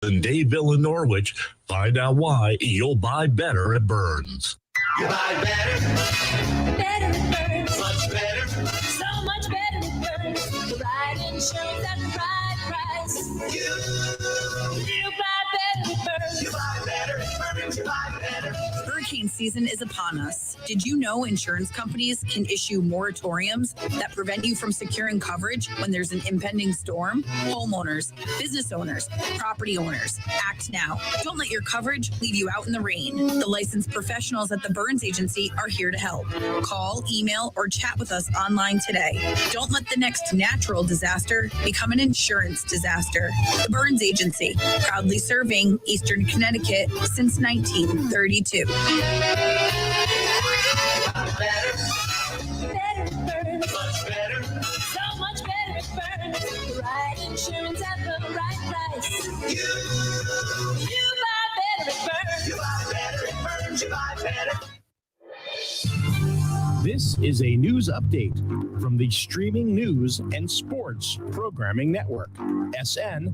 In Dayville and Norwich, find out why you'll buy better at Burns. You buy better. Better at Burns. Much better. So much better at Burns. The right insurance at the right price. You buy better at Burns. buy better at Burns. You buy better. Hurricane season is upon us. Did you know insurance companies can issue moratoriums that prevent you from securing coverage when there's an impending storm? Homeowners, business owners, property owners, act now. Don't let your coverage leave you out in the rain. The licensed professionals at the Burns Agency are here to help. Call, email, or chat with us online today. Don't let the next natural disaster become an insurance disaster. The Burns Agency, proudly serving Eastern Connecticut since 1932. Better. Better at Burns. Much better. So much better at Burns. The right insurance at the right price. You buy better at Burns. buy better at Burns. You buy better. This is a news update from the Streaming News and Sports Programming Network, SNSN.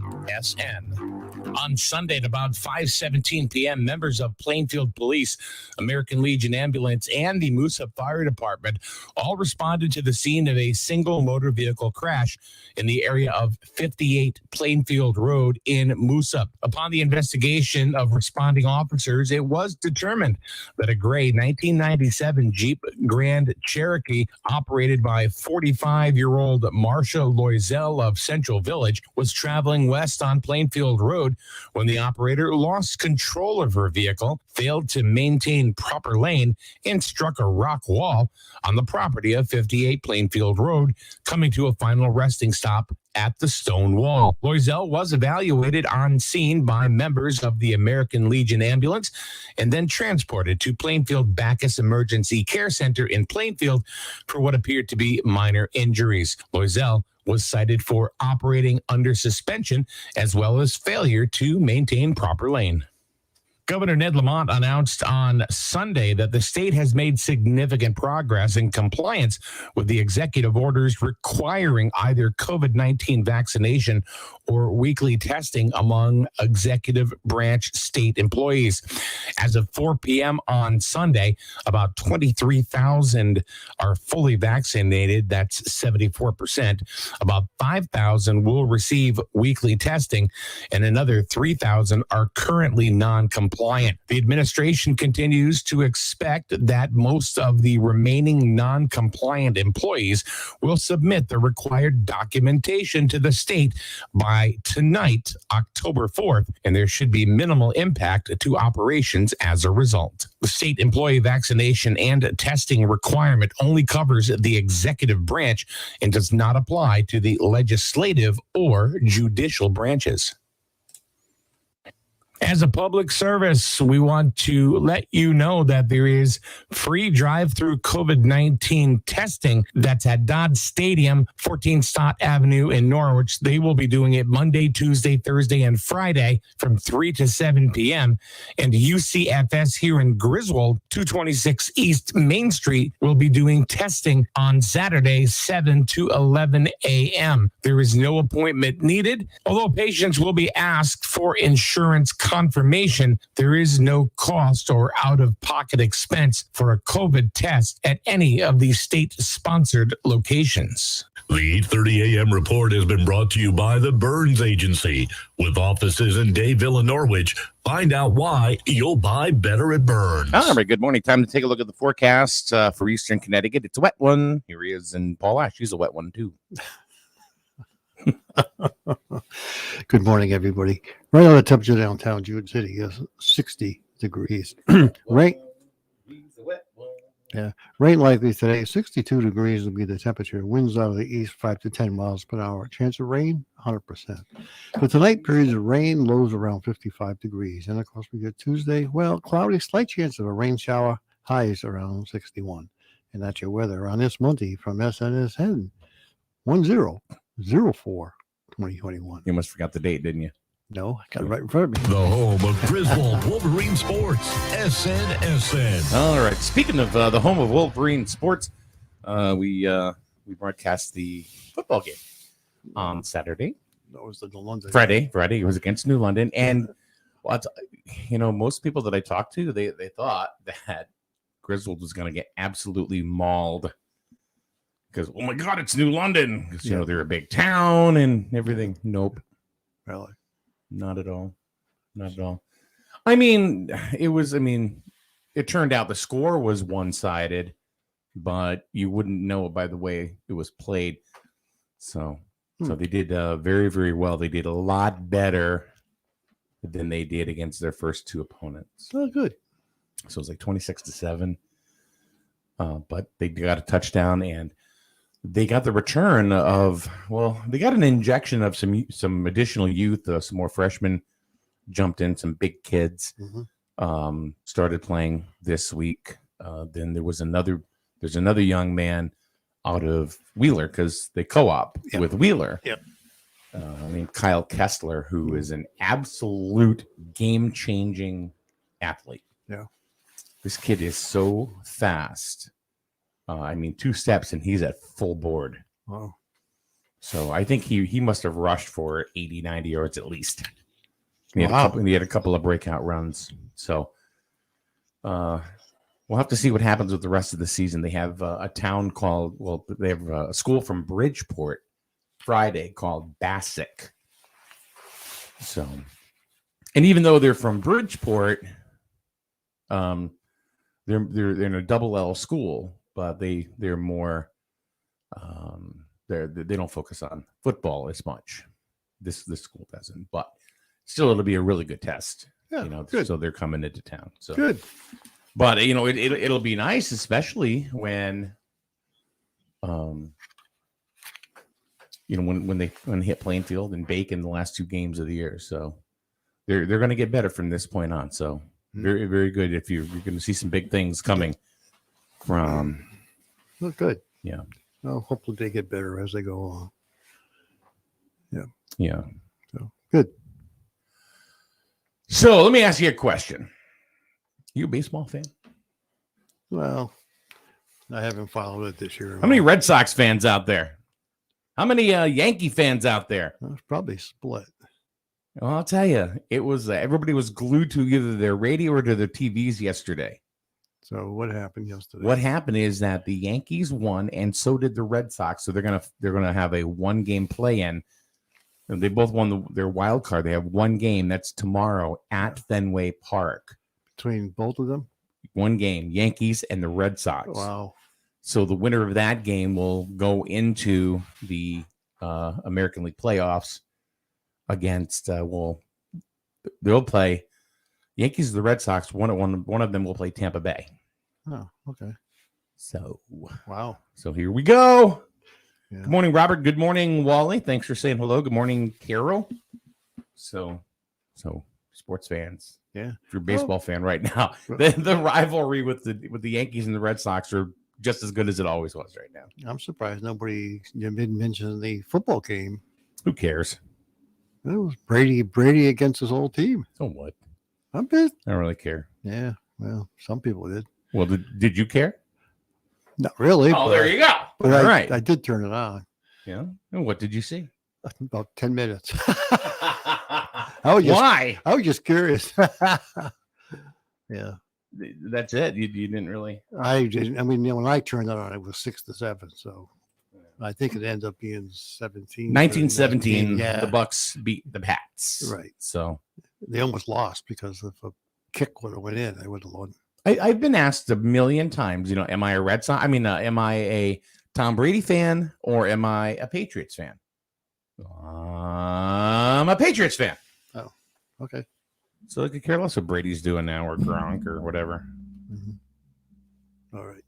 On Sunday at about 5:17 p.m., members of Plainfield Police, American Legion Ambulance, and the Moosup Fire Department all responded to the scene of a single motor vehicle crash in the area of 58 Plainfield Road in Moosup. Upon the investigation of responding officers, it was determined that a gray 1997 Jeep Grand Cherokee operated by 45-year-old Marcia Loisel of Central Village was traveling west on Plainfield Road when the operator lost control of her vehicle, failed to maintain proper lane, and struck a rock wall on the property of 58 Plainfield Road, coming to a final resting stop at the stone wall. Loisel was evaluated on scene by members of the American Legion Ambulance and then transported to Plainfield Bacchus Emergency Care Center in Plainfield for what appeared to be minor injuries. Loisel was cited for operating under suspension as well as failure to maintain proper lane. Governor Ned Lamont announced on Sunday that the state has made significant progress in compliance with the executive orders requiring either COVID-19 vaccination or weekly testing among executive branch state employees. As of 4 p.m. on Sunday, about 23,000 are fully vaccinated. That's 74%. About 5,000 will receive weekly testing, and another 3,000 are currently non-compliant. The administration continues to expect that most of the remaining non-compliant employees will submit the required documentation to the state by tonight, October 4th, and there should be minimal impact to operations as a result. The state employee vaccination and testing requirement only covers the executive branch and does not apply to the legislative or judicial branches. As a public service, we want to let you know that there is free drive-through COVID-19 testing that's at Dodd Stadium, 14 Stott Avenue in Norwich. They will be doing it Monday, Tuesday, Thursday, and Friday from 3 to 7 p.m. And UCFS here in Griswold, 226 East Main Street, will be doing testing on Saturday, 7 to 11 a.m. There is no appointment needed, although patients will be asked for insurance confirmation. There is no cost or out-of-pocket expense for a COVID test at any of these state-sponsored locations. The 8:30 a.m. report has been brought to you by the Burns Agency. With offices in Dayville and Norwich, find out why you'll buy better at Burns. All right, good morning. Time to take a look at the forecast for Eastern Connecticut. It's a wet one. Here he is in Paul Ash. He's a wet one, too. Good morning, everybody. Right now, the temperature downtown Jewett City is 60 degrees. Rain likely today. 62 degrees will be the temperature. Winds out of the east 5 to 10 miles per hour. Chance of rain 100%. For tonight, periods of rain, lows around 55 degrees. And of course, we get Tuesday. Well, cloudy, slight chance of a rain shower. Highs around 61. And that's your weather on this Monday from SNSN 10/04/2021. You must forgot the date, didn't you? No, I got it right in front of me. The home of Griswold Wolverine Sports, SNSN. All right. Speaking of the home of Wolverine Sports, we broadcast the football game on Saturday. That was the London. Friday was against New London, and most people that I talked to, they thought that Griswold was going to get absolutely mauled because, oh my God, it's New London. Because they're a big town and everything. Nope, Really? not at all, not at all. I mean, it turned out the score was one-sided, but you wouldn't know it by the way it was played. So they did very, very well. They did a lot better than they did against their first two opponents. Oh, good. So it was like 26-7. But they got a touchdown, and they got the return of, they got an injection of some additional youth, some more freshmen jumped in, some big kids started playing this week. Then there's another young man out of Wheeler because they co-op with Wheeler. Yep. Kyle Kessler, who is an absolute game-changing athlete. Yeah. This kid is so fast. 2 steps and he's at full board. Wow. So I think he must have rushed for 80, 90 yards at least. He had a couple of breakout runs. So we'll have to see what happens with the rest of the season. They have a town they have a school from Bridgeport Friday called Bassick. So, and even though they're from Bridgeport, they're in a double L school, but they're more they don't focus on football as much. This school doesn't, but still it'll be a really good test. Yeah, good. So they're coming into town. So good. But it'll be nice, especially when when they hit Plainfield and Bacon the last 2 games of the year. So they're going to get better from this point on. So very, very good. If you're going to see some big things coming from. Look good. Yeah. Well, hopefully they get better as they go along. Yeah. Yeah. So good. So let me ask you a question. You a baseball fan? Well, I haven't followed it this year. How many Red Sox fans out there? How many Yankee fans out there? It's probably split. Well, I'll tell you, it was everybody was glued to either their radio or to their TVs yesterday. So what happened yesterday? What happened is that the Yankees won, and so did the Red Sox. So they're gonna have a 1-game play-in. And they both won their wild card. They have 1 game. That's tomorrow at Fenway Park. Between both of them? 1 game, Yankees and the Red Sox. Wow. So the winner of that game will go into the American League playoffs against. They'll play Yankees, the Red Sox. One of them will play Tampa Bay. Oh, okay. So wow. So here we go. Yeah. Good morning, Robert. Good morning, Wally. Thanks for saying hello. Good morning, Carol. So sports fans. Yeah. If you're a baseball fan right now, the rivalry with the Yankees and the Red Sox are just as good as it always was right now. I'm surprised nobody didn't mention the football game. Who cares? It was Brady against his whole team. So what? I'm pissed. I don't really care. Yeah. Well, some people did. Well, did you care? Not really. Oh, there you go. But All right. I did turn it on. Yeah. And what did you see? About 10 minutes. Why? I was just curious. Yeah. That's it. You didn't really. I didn't. I mean, when I turned it on, it was 6-7. So I think it ended up being 17. 1917. Yeah. The Bucks beat the Pats. Right. So they almost lost because if a kick would have went in, they would have won. I've been asked a million times, am I a Red Sox? Am I a Tom Brady fan or am I a Patriots fan? I'm a Patriots fan. Oh, okay. So I could care less what Brady's doing now or Gronk or whatever. Mm-hmm. All right.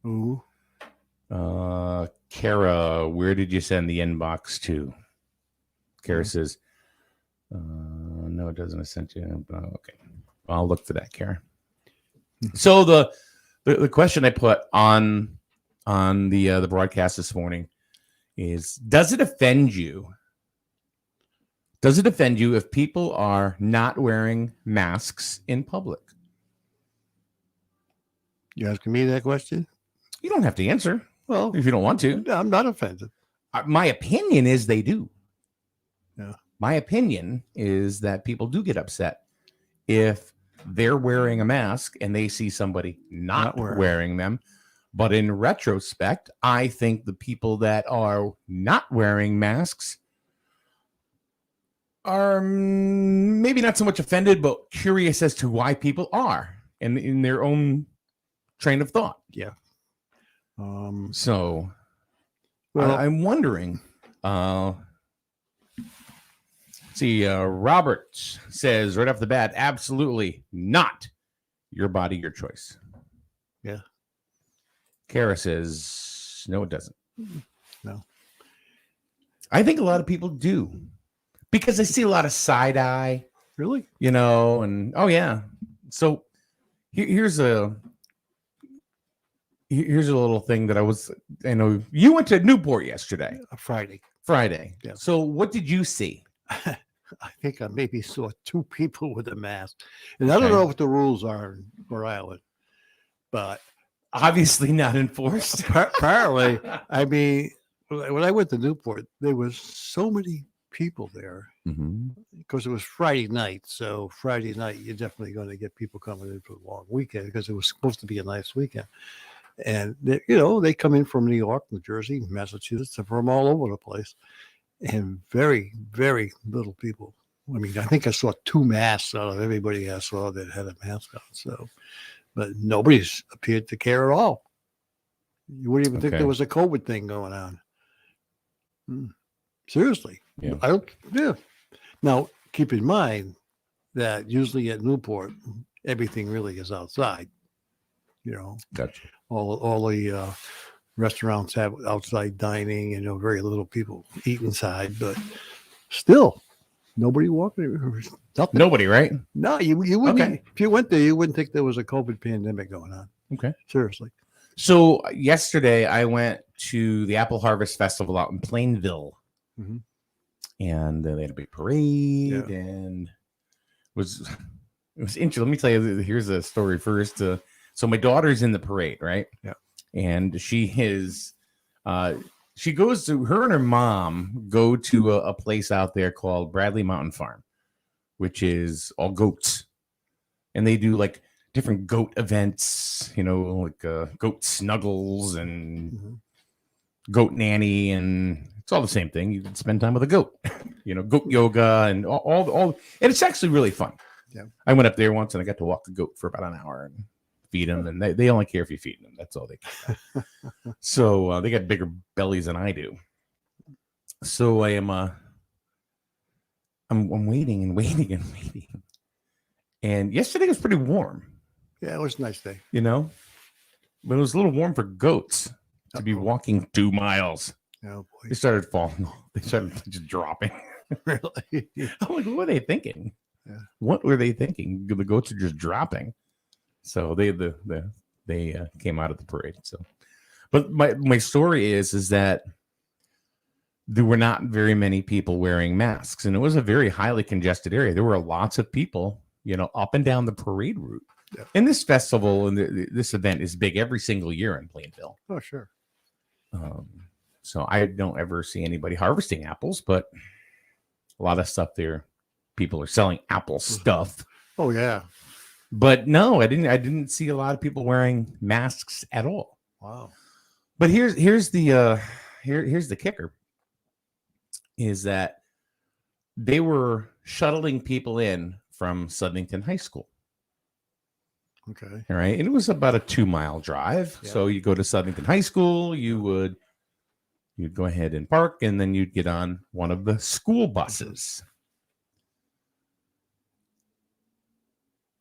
Ooh. Kara, where did you send the inbox to? Kara says, no, it doesn't. I sent you. Okay. I'll look for that, Kara. So the question I put on the broadcast this morning is, does it offend you? Does it offend you if people are not wearing masks in public? You asking me that question? You don't have to answer. Well, if you don't want to. I'm not offended. My opinion is they do. Yeah. My opinion is that people do get upset if they're wearing a mask and they see somebody not wearing them. But in retrospect, I think the people that are not wearing masks are maybe not so much offended, but curious as to why people are, and in their own train of thought. Yeah. So, well, I'm wondering. Robert says right off the bat, absolutely not. Your body, your choice. Yeah. Kara says, no, it doesn't. No. I think a lot of people do because I see a lot of side eye, really? and oh yeah. So here's a little thing that I know you went to Newport yesterday. Friday. Yeah. So what did you see? I think I maybe saw 2 people with a mask. And I don't know what the rules are where I live, but obviously not enforced. Apparently, I mean, when I went to Newport, there was so many people there because it was Friday night. So Friday night, you're definitely going to get people coming in for a long weekend because it was supposed to be a nice weekend. And they come in from New York, New Jersey, Massachusetts, from all over the place, and very, very little people. I mean, I think I saw 2 masks out of everybody I saw that had a mask on. So, but nobody's appeared to care at all. You wouldn't even think there was a COVID thing going on. Seriously. Yeah. Now, keep in mind that usually at Newport, everything really is outside. Gotcha. All the restaurants have outside dining, and very little people eat inside, but still nobody walking. Nothing. Nobody, right? No, you wouldn't. Okay. If you went there, you wouldn't think there was a COVID pandemic going on. Okay. Seriously. So yesterday I went to the Apple Harvest Festival out in Plainville, and they had a big parade, and it was interesting. Let me tell you, here's a story first. So my daughter's in the parade, right? Yeah. And she goes to, her and her mom go to a place out there called Bradley Mountain Farm, which is all goats. And they do like different goat events, like goat snuggles and goat nanny, and it's all the same thing. You can spend time with a goat, goat yoga and all, and it's actually really fun. Yeah. I went up there once and I got to walk the goat for about an hour and feed them, and they only care if you feed them. That's all they care about. So they got bigger bellies than I do. So I'm waiting and waiting and waiting. And yesterday was pretty warm. Yeah, it was a nice day. But it was a little warm for goats to be walking 2 miles. Oh boy. They started falling off. They started just dropping. Really? I'm like, what were they thinking? Yeah. What were they thinking? The goats are just dropping. So they came out of the parade. So, but my story is that there were not very many people wearing masks, and it was a very highly congested area. There were lots of people, up and down the parade route. Yeah. And this festival and this event is big every single year in Plainville. Oh, sure. So I don't ever see anybody harvesting apples, but a lot of stuff there, people are selling apple stuff. Oh yeah. But no, I didn't see a lot of people wearing masks at all. Wow. But here's the kicker, is that they were shuttling people in from Southington High School. Okay. All right. And it was about a 2-mile drive. Yeah. So you go to Southington High School, you'd go ahead and park, and then you'd get on one of the school buses.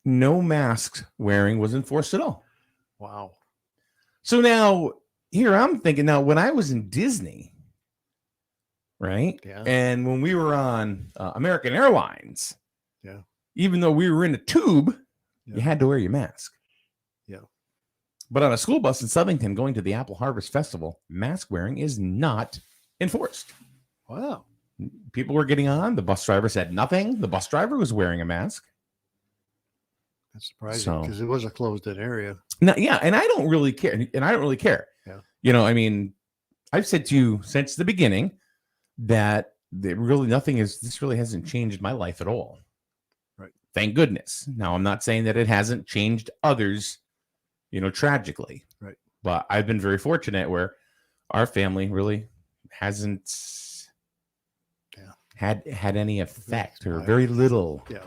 No mask wearing was enforced at all. Wow. So now here I'm thinking, now when I was in Disney, right? Yeah. And when we were on American Airlines, Yeah. even though we were in a tube, Yeah. you had to wear your mask. Yeah. But on a school bus in Southington going to the Apple Harvest Festival, mask wearing is not enforced. Wow. People were getting on. The bus driver said nothing. The bus driver was wearing a mask. That's surprising So- because it was a closed-in area. Now, yeah, and I don't really care. Yeah. You know, I mean, I've said to you since the beginning that really this really hasn't changed my life at all. Right. Thank goodness. Now, I'm not saying that it hasn't changed others, you know, tragically. Right. But I've been very fortunate where our family really hasn't had any effect or very little. Yeah.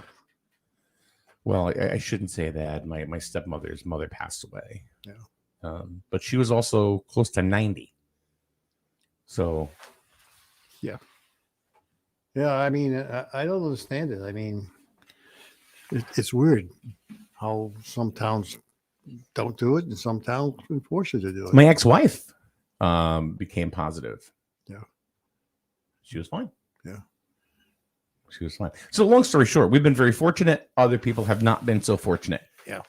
Well, I shouldn't say that. My stepmother's mother passed away. Yeah. But she was also close to 90. So. Yeah. Yeah. I mean, I don't understand it. I mean, it's weird how some towns don't do it and some towns force you to do it. My ex-wife became positive. Yeah. She was fine. Yeah. She was fine. So long story short, we've been very fortunate. Other people have not been so fortunate. Yeah.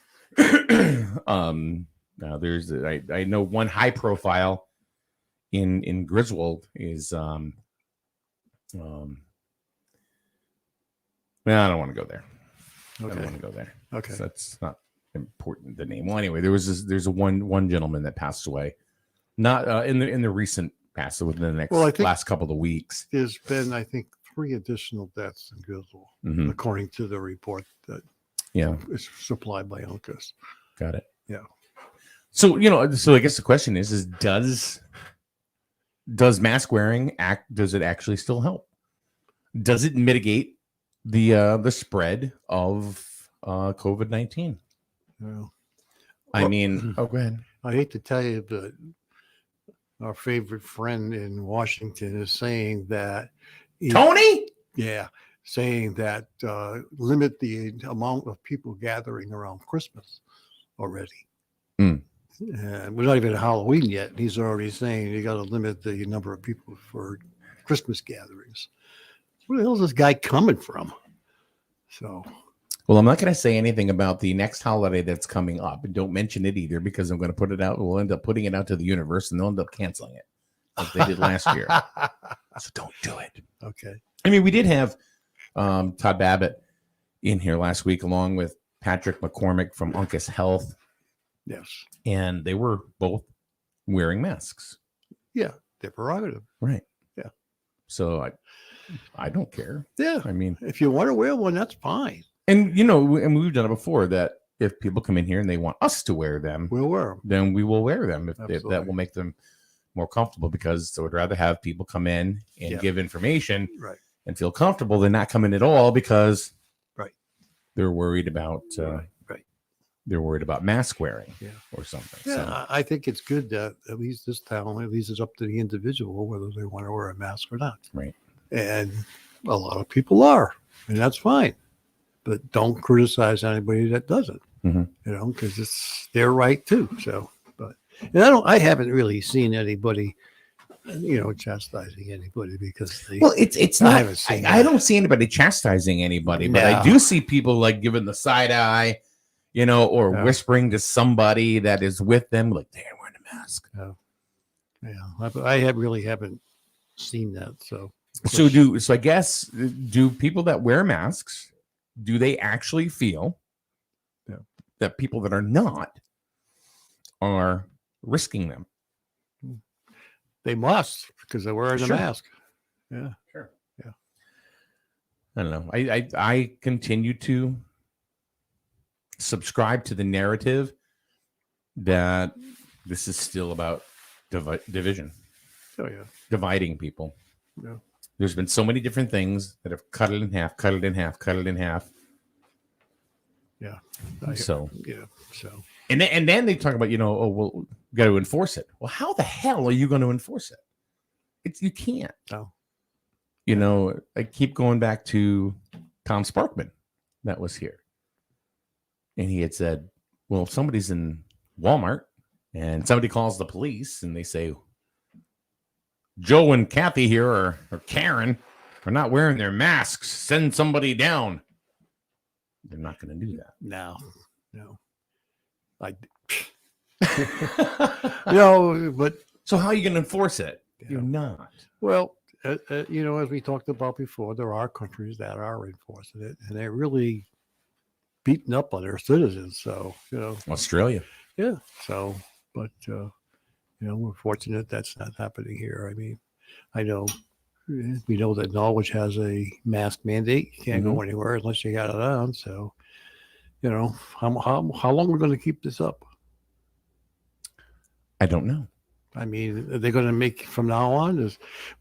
Now there's I know one high profile in Griswold is well, I don't want to go there. I don't Okay. want to go there. Okay. So that's not important, the name. Well, anyway, there's a one gentleman that passed away. Not in the recent past, so within the next Well, I think- last couple of weeks. There's been, I think, 3 additional deaths in Griswold, Mhm. according to the report that Yeah, is supplied by Uncas. got it. Yeah. So, you know, so I guess the question is does mask wearing does it actually still help? Does it mitigate the spread of COVID-19? Yeah. I Well- mean, oh, go ahead. I hate to tell you, but our favorite friend in Washington is saying that Tony? Yeah, saying that limit the amount of people gathering around Christmas already. Mm. And we're not even at Halloween yet. He's already saying you got to limit the number of people for Christmas gatherings. Where the hell is this guy coming from? So, Well, I'm not going to say anything about the next holiday that's coming up. And don't mention it either because I'm going to put it out. We'll end up putting it out to the universe and they'll end up canceling it like they did last year. So don't do it. Okay. I mean, we did have Todd Babbitt in here last week along with Patrick McCormick from Uncas Health. Yes. And they were both wearing masks. Yeah. Their prerogative. Right. Yeah. So I don't care. Yeah. I mean, If you want to wear one, that's fine. and you know, and we've done it before that if people come in here and they want us to wear them, We'll wear them. then we will wear them if Absolutely. that will make them more comfortable because I would rather have people come in and Yeah. give information Right. and feel comfortable than not come in at all because Right. they're worried about Right. they're worried about mask wearing Yeah. or something. Yeah, So, I think it's good that at least this town, at least it's up to the individual whether they want to wear a mask or not. Right. And a lot of people are, and that's fine. But don't criticize anybody that doesn't, Mhm. you know, because it's their right too. So, but and I haven't really seen anybody, you know, chastising anybody because they. well, it's I not. haven't seen I that. don't see anybody chastising anybody, but I No. do see people like giving the side eye, you know, or Yeah. whispering to somebody that is with them, like they're wearing a mask. Yeah, I really haven't seen that. So. So I guess do people that wear masks, do they actually feel Yeah. that people that are not are risking them? They must because they're wearing Sure. a mask. Yeah. Sure. Yeah. I don't know. I continue to subscribe to the narrative that this is still about division, Oh yeah. dividing people. Yeah. There's been so many different things that have cut it in half, cut it in half, cut it in half. Yeah. So, Yeah. So. and then they talk about, you know, oh, well, we got to enforce it. Well, how the hell are you going to enforce it? You can't. No. You know, I keep going back to Tom Sparkman that was here. And he had said, well, if somebody's in Walmart and somebody calls the police and they say, Joe and Kathy here or Karen are not wearing their masks, send somebody down. They're not going to do that. No. No, but So how are you going to enforce it? Yeah. You're not. well, you know, as we talked about before, there are countries that are enforcing it, and they're really beating up on their citizens. So, you know, Australia. yeah. So, but we're fortunate that's not happening here. I mean, I know we know that Norwich has a mask mandate. You can't go anywhere unless you got it on. So, how long are we going to keep this up? I don't know. I mean, are they going to make from now on?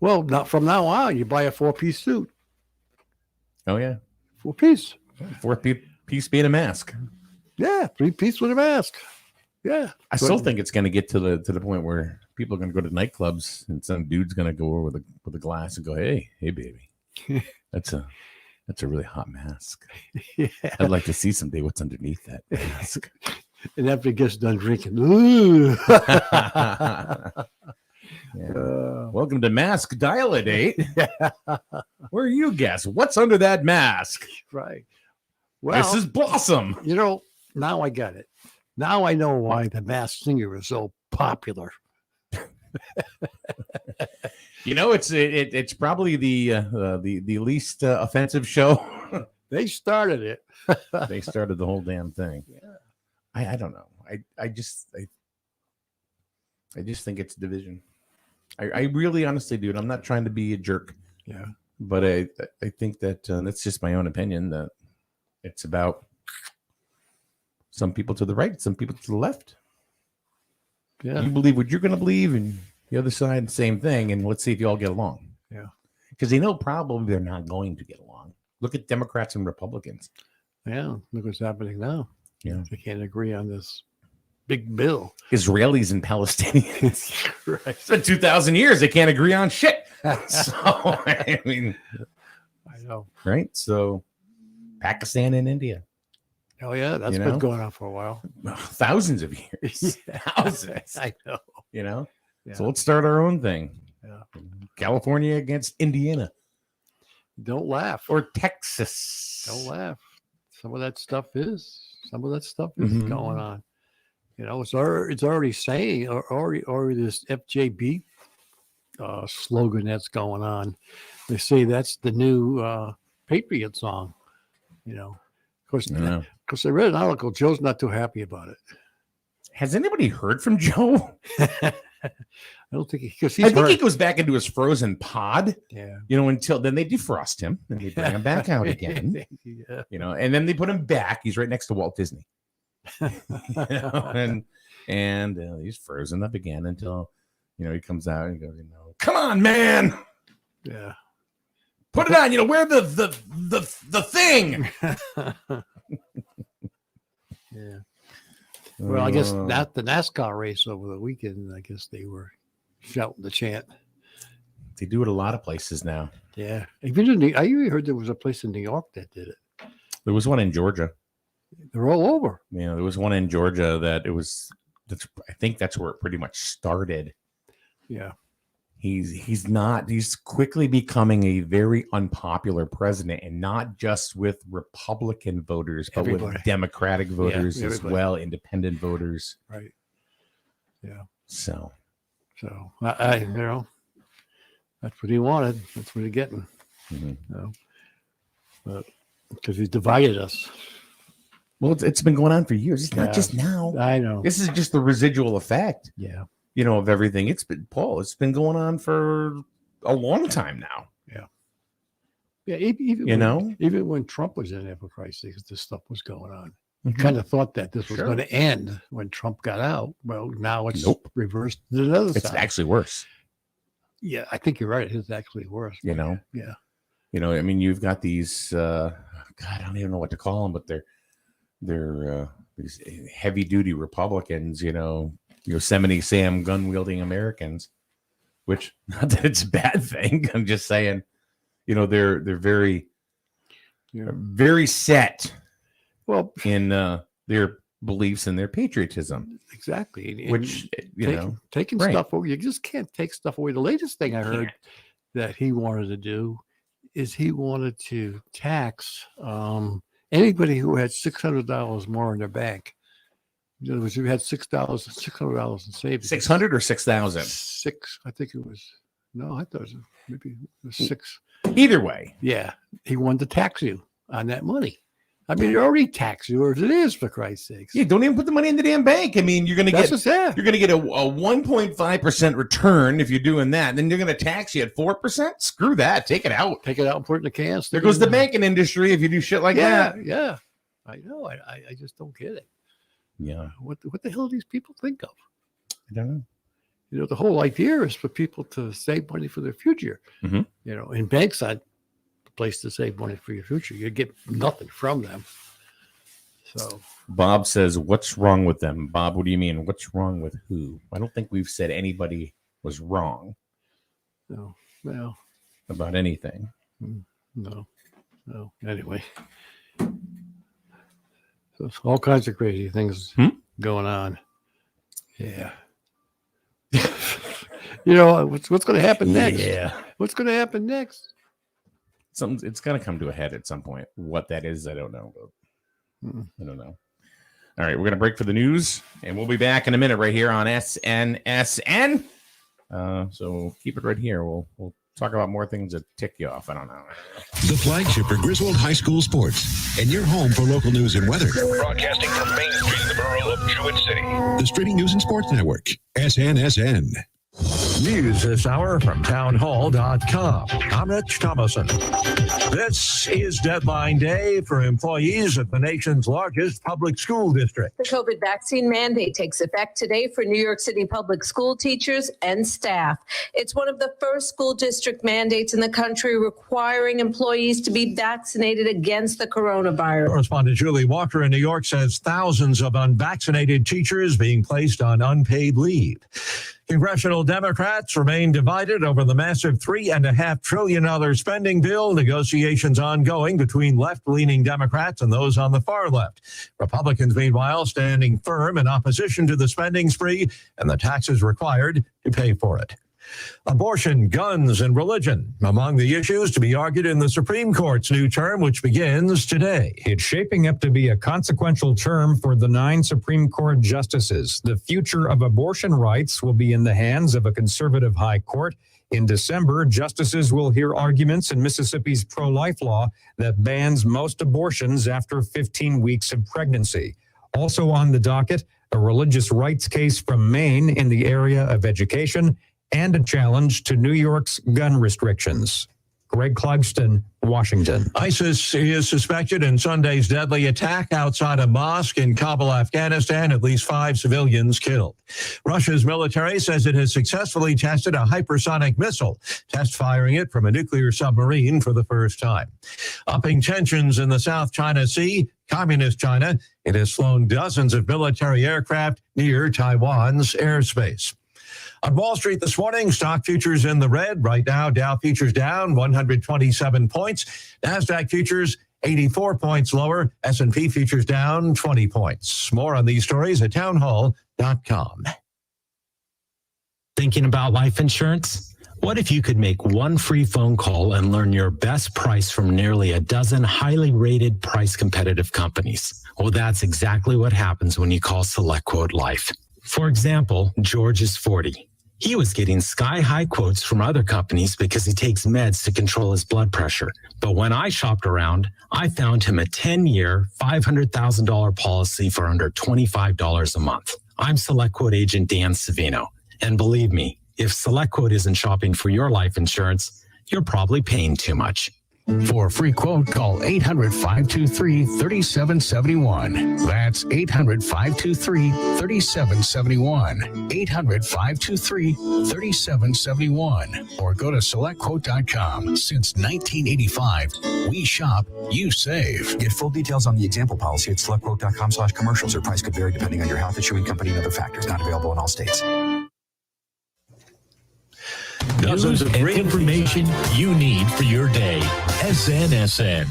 Not from now on. You buy a 4-piece suit, Oh yeah, 4-piece. fourth piece being a mask. Yeah, 3-piece with a mask. Yeah, I still think it's going to get to the point where people are going to go to nightclubs and some dude's going to go over with a glass and go, hey baby, that's a really hot mask. Yeah. I'd like to see someday what's underneath that mask. And after he gets done drinking, ooh. Yeah. Welcome to Mask Dial-A-Date. Where are you guess? What's under that mask? Right. Well, This is Blossom. Now I got it. Now I know why the Masked Singer is so popular. It's probably the least offensive show. They started it. They started the whole damn thing. Yeah. I don't know. I just think it's division. I really honestly do. And I'm not trying to be a jerk. Yeah. But I think that that's just my own opinion, that it's about some people to the right, some people to the left. Yeah. You believe what you're going to believe, and the other side, same thing. And let's see if you all get along. Yeah. Because they know probably they're not going to get along. Look at Democrats and Republicans. Yeah. Look what's happening now. Yeah. They can't agree on this big bill. Israelis and Palestinians. Right. It's been 2,000 years. They can't agree on shit. So, I mean, I know. right? So, Pakistan and India. Oh, yeah. That's You been know? going on for a while. Thousands of years. Yeah. Thousands. I know. So, Yeah. let's start our own thing. Yeah. California against Indiana Don't laugh. or Texas. Don't laugh. Some of that stuff is going on. It's already saying or this FJB slogan that's going on. They say that's the new Patriot song. Of course, Yeah. I read an article. Joe's not too happy about it. Has anybody heard from Joe? I don't think because I think he goes back into his frozen pod, yeah. until then they defrost him and they bring him back out again, Yeah. and then they put him back. He's right next to Walt Disney. And he's frozen up again until he comes out and goes, come on, man, Yeah. put it on. Wear the thing. Yeah. Well, I guess not the NASCAR race over the weekend. I guess they were shouting the chant. They do it a lot of places now. Yeah. I even heard there was a place in New York that did it. There was one in Georgia. They're all over. There was one in Georgia I think that's where it pretty much started. Yeah. He's quickly becoming a very unpopular president, and not just with Republican voters, but Everybody. with Democratic voters as everybody. well, independent voters. Right. Yeah. So So I that's what he wanted. That's what he's getting. mhm. But because he's divided us. well, it's been going on for years. It's not Yeah. just now. I know. This is just the residual effect, Yeah. of everything. It's been going on for a long time now. Yeah. Even even when Trump was in there, for Christ's sake, this stuff was going on. You kind of thought that this was Sure. going to end when Trump got out. Well, now it's Nope. reversed to the other It's side. actually worse. Yeah, I think you're right. It's actually worse. Yeah. You've got these God, I don't even know what to call them, but they're these heavy duty Republicans, Yosemite Sam gun wielding Americans, which not that it's a bad thing. I'm just saying, they're very, very set Well, in their beliefs and their patriotism, exactly. And which, taking right. stuff away, you just can't take stuff away. The latest thing I heard that he wanted to do is he wanted to tax anybody who had $600 more in their bank. In other words, if you had $600 in savings. 600 or 6,000. Six, I think it was. No, I thought it was 6. Either way. Yeah, he wanted to tax you on that money. I mean, you're already taxed yours. It is, for Christ's sakes. Yeah, don't even put the money in the damn bank. I mean, you're going to That's get what's there. you're going to get a 1.5% return if you're doing that. And then you're going to tax you at 4%. Screw that. Take it out. Take it out and put it in the can. There stick goes it the in banking industry if you do shit like Yeah, that. yeah. I know. I just don't get it. Yeah, What the hell do these people think of? I don't know. You know, the whole idea is for people to save money for their future. Mhm. You know, and banks aren't the place to save money for your future. You get nothing from them. So Bob says, "What's wrong with them?" Bob, what do you mean? What's wrong with who? I don't think we've said anybody was wrong no, well, about anything. no. Anyway, so it's all kinds of crazy things going on. Yeah. You know what's going to happen next? Yeah, What's going to happen next? it's going to come to a head at some point. What that is, I don't know. I don't know. All right, we're going to break for the news, and we'll be back in a minute right here on SNSN. So keep it right here. We'll talk about more things that tick you off. I don't know. The flagship for Griswold High School sports, and your home for local news and weather. Broadcasting from Main Street in the borough of Jewett City. The Streaming News and Sports Network, SNSN. News this hour from townhall.com. I'm Rich Thomason. This is deadline day for employees at the nation's largest public school district. The COVID vaccine mandate takes effect today for New York City public school teachers and staff. It's one of the first school district mandates in the country requiring employees to be vaccinated against the coronavirus. Correspondent Julie Walker in New York says thousands of unvaccinated teachers being placed on unpaid leave. Congressional Democrats remain divided over the massive $3.5 trillion spending bill. Negotiations ongoing between left-leaning Democrats and those on the far left. Republicans, meanwhile, standing firm in opposition to the spending spree and the taxes required to pay for it. Abortion, guns, and religion among the issues to be argued in the Supreme Court's new term, which begins today. It's shaping up to be a consequential term for the 9 Supreme Court justices. The future of abortion rights will be in the hands of a conservative high court. In December, justices will hear arguments in Mississippi's pro-life law that bans most abortions after 15 weeks of pregnancy. Also on the docket, a religious rights case from Maine in the area of education, and a challenge to New York's gun restrictions. Greg Clugston, Washington. ISIS is suspected in Sunday's deadly attack outside a mosque in Kabul, Afghanistan. At least 5 civilians killed. Russia's military says it has successfully tested a hypersonic missile, test firing it from a nuclear submarine for the first time. Upping tensions in the South China Sea, Communist China, it has flown dozens of military aircraft near Taiwan's airspace. On Wall Street this morning, stock futures in the red. Right now, Dow futures down 127 points. NASDAQ futures 84 points lower. S&P futures down 20 points. More on these stories at townhall.com. Thinking about life insurance? What if you could make one free phone call and learn your best price from nearly a dozen highly rated, price competitive companies? Well, that's exactly what happens when you call SelectQuote Life. For example, George is 40. He was getting sky-high quotes from other companies because he takes meds to control his blood pressure. But when I shopped around, I found him a 10-year, $500,000 policy for under $25 a month. I'm SelectQuote agent Dan Savino. And believe me, if SelectQuote isn't shopping for your life insurance, you're probably paying too much. For a free quote, call 800-523-3771. That's 800-523-3771. 800-523-3771. Or go to SelectQuote.com. Since 1985, we shop, you save. Get full details on the example policy at SelectQuote.com/commercials. Or price could vary depending on your health, issuing company, and other factors. Not available in all states. Dozens of great information you need for your day. SNSN.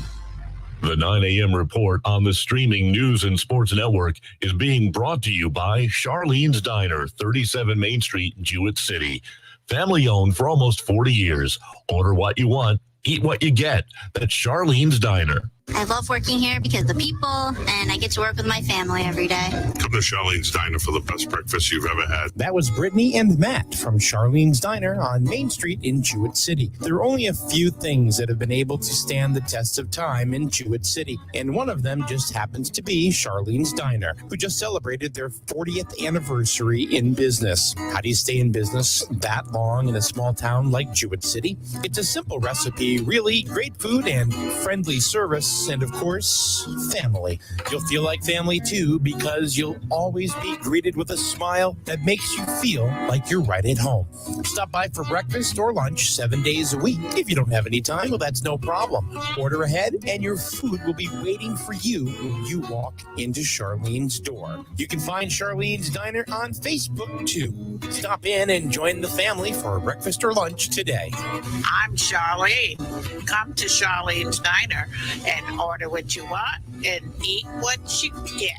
The 9 a.m. report on the streaming news and sports network is being brought to you by Charlene's Diner, 37 Main Street, Jewett City. Family owned for almost 40 years. Order what you want, eat what you get. That's Charlene's Diner. I love working here because of the people, and I get to work with my family every day. Come to Charlene's Diner for the best breakfast you've ever had. That was Brittany and Matt from Charlene's Diner on Main Street in Jewett City. There are only a few things that have been able to stand the test of time in Jewett City, and one of them just happens to be Charlene's Diner, who just celebrated their 40th anniversary in business. How do you stay in business that long in a small town like Jewett City? It's a simple recipe, really great food and friendly service, and of course, family. You'll feel like family too, because you'll always be greeted with a smile that makes you feel like you're right at home. Stop by for breakfast or lunch 7 days a week. If you don't have any time, well, that's no problem. Order ahead and your food will be waiting for you when you walk into Charlene's door. You can find Charlene's Diner on Facebook too. Stop in and join the family for breakfast or lunch today. I'm Charlene. Come to Charlene's Diner and order what you want and eat what you get.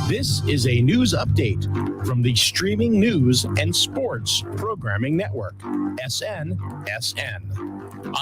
This is a news update from the Streaming News and Sports Programming Network, SNSN.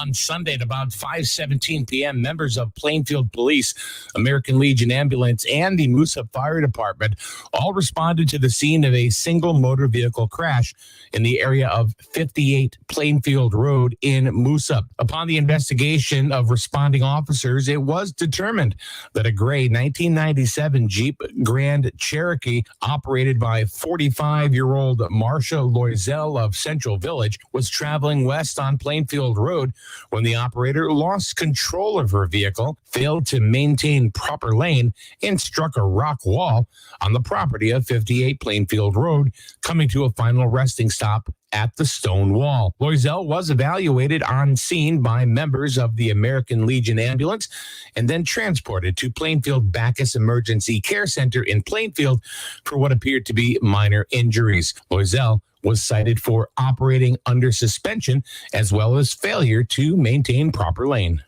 On Sunday at about 5:17 p.m., members of Plainfield Police, American Legion Ambulance, and the Moosup Fire Department all responded to the scene of a single motor vehicle crash in the area of 58 Plainfield Road in Moosup. Upon the investigation of responding officers, it was determined that a gray 1997 Jeep Grand Cherokee operated by 45-year-old Marcia Loisel of Central Village was traveling west on Plainfield Road when the operator lost control of her vehicle, failed to maintain proper lane, and struck a rock wall on the property of 58 Plainfield Road, coming to a final resting stop at the stone wall. Loisel was evaluated on scene by members of the American Legion Ambulance and then transported to Plainfield Bacchus Emergency Care Center in Plainfield for what appeared to be minor injuries. Loisel was cited for operating under suspension as well as failure to maintain proper lane.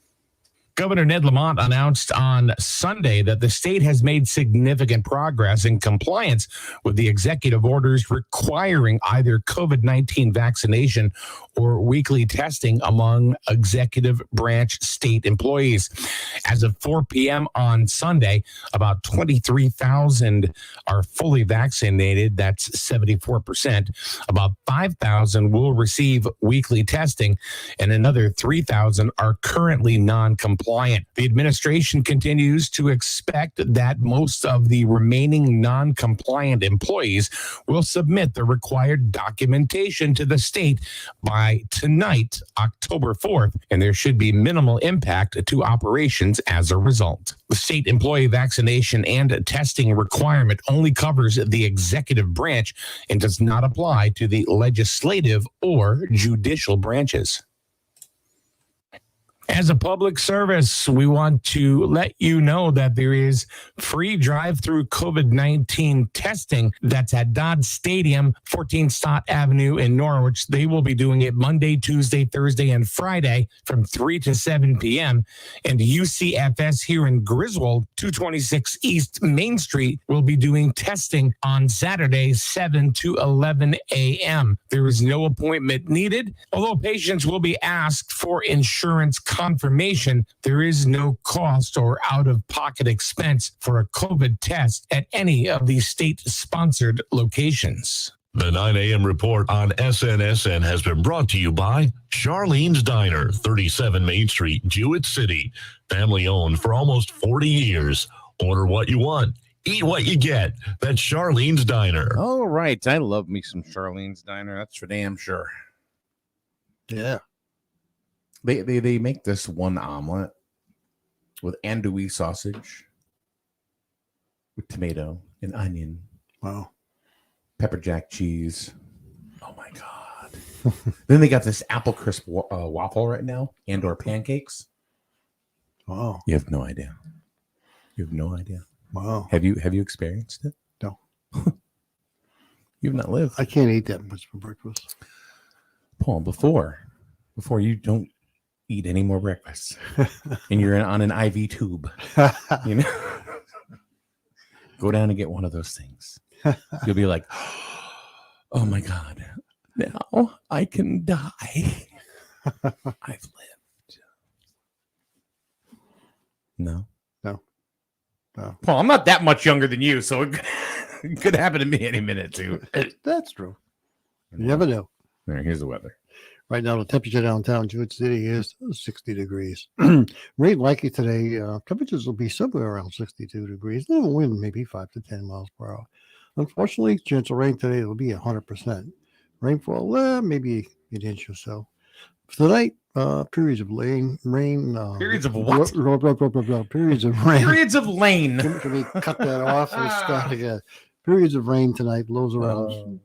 Governor Ned Lamont announced on Sunday that the state has made significant progress in compliance with the executive orders requiring either COVID-19 vaccination or weekly testing among executive branch state employees. As of 4 p.m. on Sunday, about 23,000 are fully vaccinated. That's 74%. About 5,000 will receive weekly testing, and another 3,000 are currently non-compliant. The administration continues to expect that most of the remaining non-compliant employees will submit the required documentation to the state by tonight, October 4th, and there should be minimal impact to operations as a result. The state employee vaccination and testing requirement only covers the executive branch and does not apply to the legislative or judicial branches. As a public service, we want to let you know that there is free drive-through COVID-19 testing that's at Dodd Stadium, 14 Stott Avenue in Norwich. They will be doing it Monday, Tuesday, Thursday, and Friday from 3 to 7 p.m. And UCFS here in Griswold, 226 East Main Street, will be doing testing on Saturday, 7 to 11 a.m. There is no appointment needed, although patients will be asked for insurance confirmation. There is no cost or out-of-pocket expense for a COVID test at any of these state-sponsored locations. The 9 a.m. report on SNSN has been brought to you by Charlene's Diner, 37 Main Street, Jewett City. Family owned for almost 40 years. Order what you want. Eat what you get. That's Charlene's Diner. All right. I love me some Charlene's Diner. That's for damn sure. Yeah. They make this one omelet with andouille sausage, with tomato and onion. Wow. Pepper jack cheese. Oh my God. Then they got this apple crisp waffle right now and or pancakes. Wow. You have no idea. You have no idea. Wow. Have you experienced it? No. You've not lived. I can't eat that much for breakfast. Paul, before you don't eat any more breakfast and you're on an IV tube, you know, go down and get one of those things. You'll be like, oh my God, now I can die. I've lived. No. No. No. Well, I'm not that much younger than you, so it could happen to me any minute too. That's true. You never know. There, here's the weather. Right now, the temperature downtown Jewett City is 60 degrees. Rain likely today. Temperatures will be somewhere around 62 degrees. The wind maybe 5 to 10 miles per hour. Unfortunately, chance of rain today will be 100%. Rainfall, maybe an inch or so. Tonight, periods of rain. Periods of what? Periods of rain. Periods of lane. Can we cut that off and start again? Periods of rain tonight. Lows around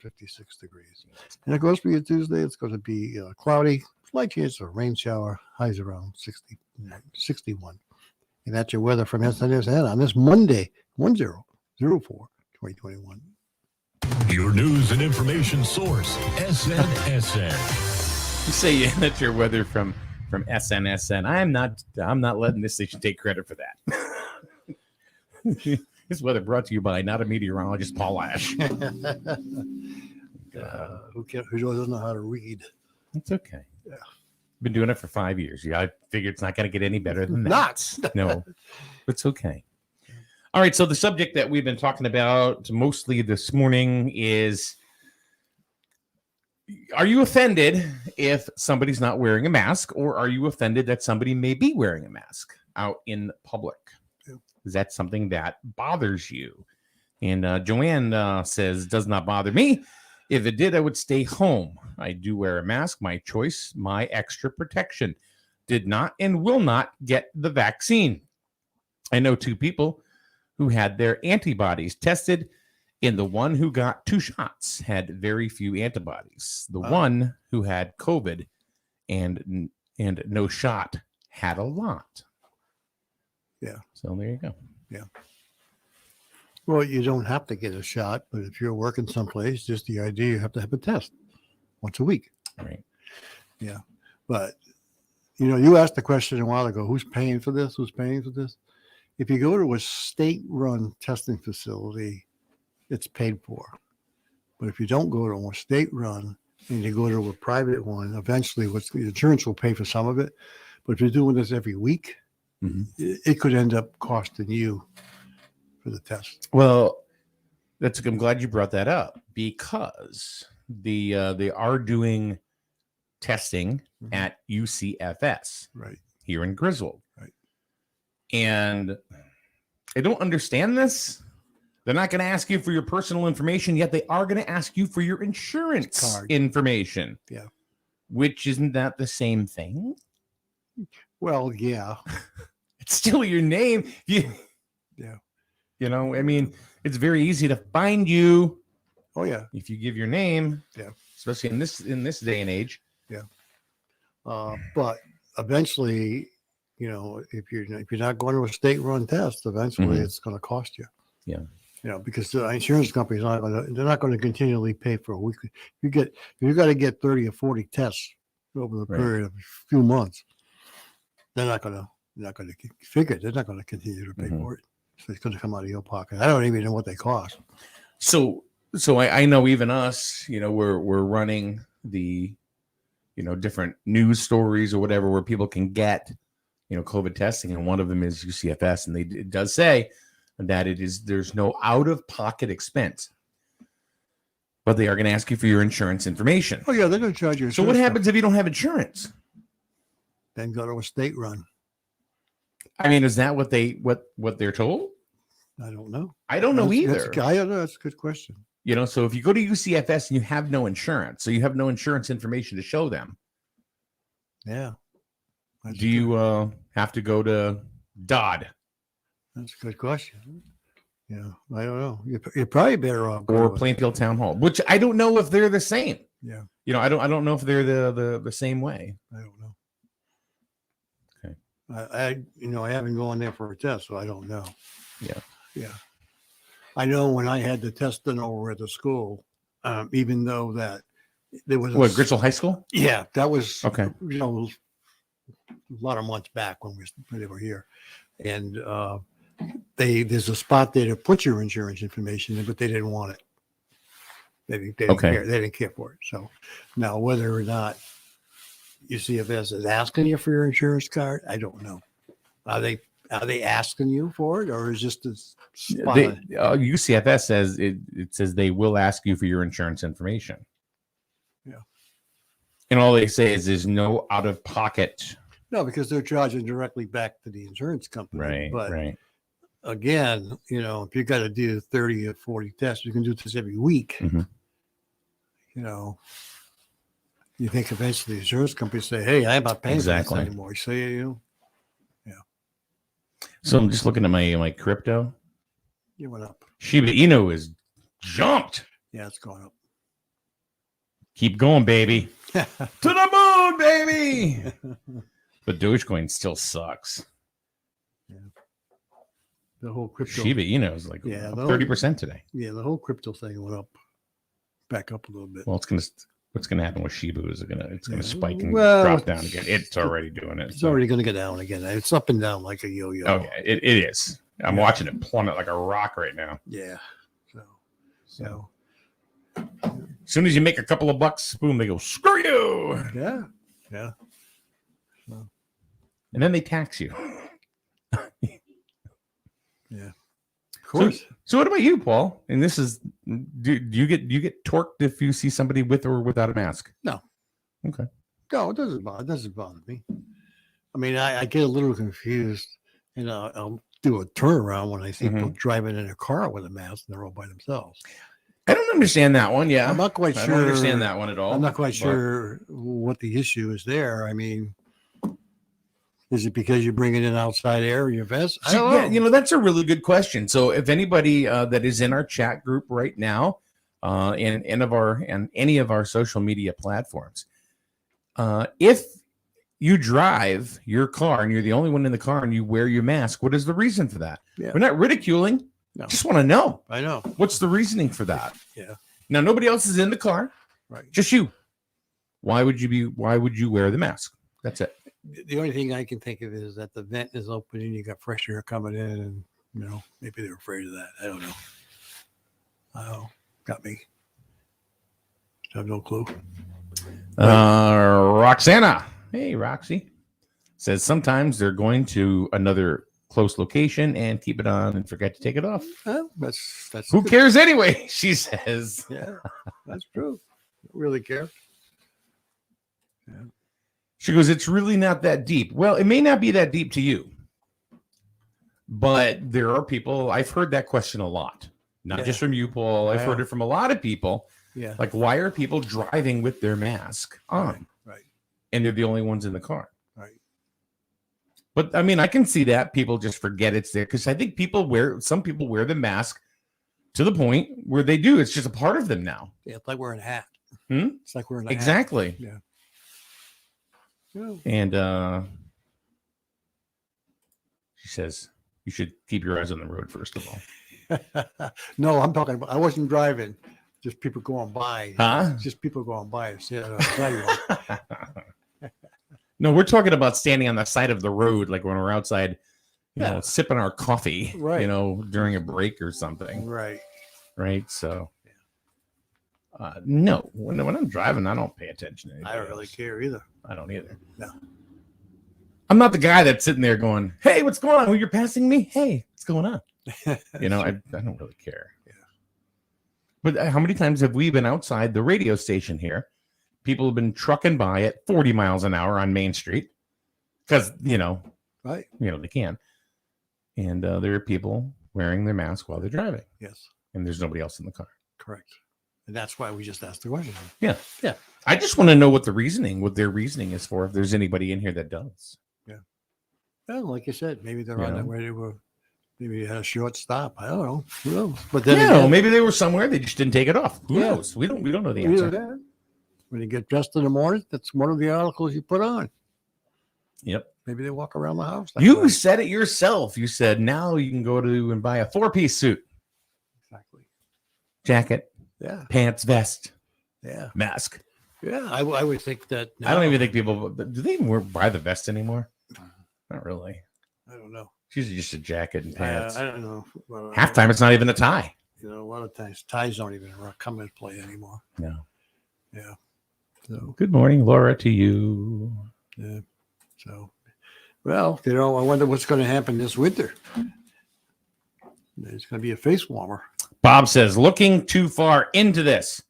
56 degrees. And of course, for Tuesday, it's going to be cloudy. Slight chance of a rain shower. Highs around 61. And that's your weather from SNSN on this Monday, 10/04/2021. Your news and information source, SNSN. You say that's your weather from SNSN. I'm not letting this station take credit for that. This weather brought to you by not a meteorologist, Paul Ash. Who doesn't know how to read? It's okay. Yeah. Been doing it for 5 years. Yeah, I figure it's not going to get any better than that. Nuts. No, it's okay. All right. So the subject that we've been talking about mostly this morning is: are you offended if somebody's not wearing a mask, or are you offended that somebody may be wearing a mask out in public? Is that something that bothers you? And Joanne says, does not bother me. If it did, I would stay home. I do wear a mask. My choice, my extra protection. Did not and will not get the vaccine. I know 2 people who had their antibodies tested, and the one who got 2 shots had very few antibodies. The one who had COVID and no shot had a lot. Yeah. So there you go. Yeah. Well, you don't have to get a shot, but if you're working someplace, just the idea you have to have a test once a week. Right. Yeah. But, you asked the question a while ago, who's paying for this? Who's paying for this? If you go to a state-run testing facility, it's paid for. But if you don't go to a state-run and you go to a private one, eventually the insurance will pay for some of it. But if you're doing this every week, it could end up costing you for the test. Well, I'm glad you brought that up, because they are doing testing at UCFS here in Griswold. Right. And I don't understand this. They're not going to ask you for your personal information, yet they are going to ask you for your insurance card information. Yeah. Which, isn't that the same thing? Well, yeah. It's still your name. Yeah. I mean, it's very easy to find you. Oh yeah. If you give your name. Yeah. Especially in this day and age. Yeah. But eventually, if you're not going to a state-run test, eventually it's going to cost you. Yeah. Because the insurance companies they're not going to continually pay for a weekly. You got to get 30 or 40 tests over the period of a few months. They're not going to figure it. They're not going to continue to pay for it. So it's going to come out of your pocket. I don't even know what they cost. So I know even us, we're running the, different news stories or whatever where people can get, COVID testing, and one of them is UCFS, and it does say that there's no out-of-pocket expense, but they are going to ask you for your insurance information. Oh yeah, they're going to charge you. So what happens if you don't have insurance? Then go to a state run. I mean, is that what they're told? I don't know. I don't know either. I don't know. That's a good question. So if you go to UCFS and you have no insurance, so you have no insurance information to show them. Yeah. Do you have to go to Dodd? That's a good question. Yeah, I don't know. You're probably better off. Or Plainfield Town Hall, which I don't know if they're the same. Yeah. I don't know if they're the same way. I don't know. Okay. I haven't gone there for a test, so I don't know. Yeah. Yeah. I know when I had the test done over at the school, even though that there was Griswold High School? Yeah, that was okay. A lot of months back when they were here, and there's a spot there to put your insurance information in, but they didn't want it. They didn't care. They didn't care for it. So now whether or not UCFS is asking you for your insurance card, I don't know. Are they asking you for it, or is just a spot? UCFS says it says they will ask you for your insurance information. Yeah. And all they say is there's no out of pocket. No, because they're charging directly back to the insurance company. Right. But right. again, if you got to do 30 or 40 tests, you can do this every week. Mhm. You think eventually the insurance companies say, "Hey, I'm not paying Exactly. for this anymore." So So I'm just looking at my crypto. you went up. Shiba Inu is jumped. Yeah, it's going up. Keep going, baby. To the moon, baby. But Dogecoin still sucks. The whole crypto. Shiba Inu is like 30% today. Yeah, the whole crypto thing went up, back up a little bit. Well, what's gonna happen with Shiba? Is it's gonna spike and Well, drop down again? It's already doing it. It's already going to go down again. It's up and down like a yo-yo. Oh yeah, it is. I'm watching it plummet like a rock right now. Yeah. So. As soon as you make a couple of bucks, boom, they go, screw you. Yeah. Yeah. And then they tax you. Yeah. Of course. So what about you, Paul? And this is, do you get torqued if you see somebody with or without a mask? No. Okay. No, it doesn't bother me. I mean, I get a little confused, and I'll do a turnaround when I see people driving in a car with a mask and they're all by themselves. I don't understand that one. Yeah, I'm not quite sure. I don't understand that one at all. I'm not quite sure what the issue is there. I mean, is it because you're bringing in outside air in your vest? I don't know. Yeah, that's a really good question. So if anybody that is in our chat group right now, and any of our social media platforms, if you drive your car and you're the only one in the car and you wear your mask, what is the reason for that? Yeah. We're not ridiculing. No. Just want to know. I know. What's the reasoning for that? Yeah. Now nobody else is in the car. Right. Just you. Why would you wear the mask? That's it. The only thing I can think of is that the vent is open and you got fresh air coming in, and maybe they're afraid of that. I don't know. Got me. I have no clue. Roxana, hey Roxy, says sometimes they're going to another close location and keep it on and forget to take it off. That's Who good. cares anyway? She says. Yeah, that's true. Don't really care. Yeah. She goes, it's really not that deep. Well, it may not be that deep to you, but there are people. I've heard that question a lot, not just from you, Paul. I've heard it from a lot of people. Yeah. Like, why are people driving with their mask on? Right. And they're the only ones in the car. Right. But I mean, I can see that people just forget it's there because I think some people wear the mask to the point where they do. It's just a part of them now. Yeah, it's like wearing a hat. Hmm? It's like wearing a Exactly. hat. Yeah. Yeah. And she says you should keep your eyes on the road first of all. No, I'm talking about. I wasn't driving. Just people going by. Huh? Just people going by. See it on the sidewalk. No, we're talking about standing on the side of the road, like when we're outside, you know, sipping our coffee, Right. During a break or something. Right. Right. So, no, when I'm driving, I don't pay attention to anything. I don't really care either. I don't either. No. I'm not the guy that's sitting there going, "Hey, what's going on? Oh, you're passing me. Hey, what's going on?" I don't really care. Yeah. But how many times have we been outside the radio station here? People have been trucking by at 40 miles an hour on Main Street because, right. They can. And there are people wearing their mask while they're driving. Yes. And there's nobody else in the car. Correct. And that's why we just asked the question. Yeah. Yeah. I just want to know what their reasoning is for, if there's anybody in here that does. Yeah. Well, like you said, maybe they're You on know? their way to maybe they had a short stop. I don't know. Who knows? But then again, maybe they were somewhere, they just didn't take it off. Who Yeah. knows? We don't know the either answer. that, when you get dressed in the morning, that's one of the articles you put on. Yep. Maybe they walk around the house. that You way. said it yourself. You said now you can go to and buy a 4-piece suit. Exactly. Jacket, Yeah. pants, vest, Yeah. mask. Yeah. I would think that. I don't even think people do they even buy the vest anymore? Not really. I don't know. It's usually just a jacket and pants. I don't know. Well, Half time it's not even a tie. a lot of times ties don't even come into play anymore. No. Yeah. So Good morning, Laura, to you. yeah. So Well, I wonder what's going to happen this winter. There's going to be a face warmer. Bob says, looking too far into this.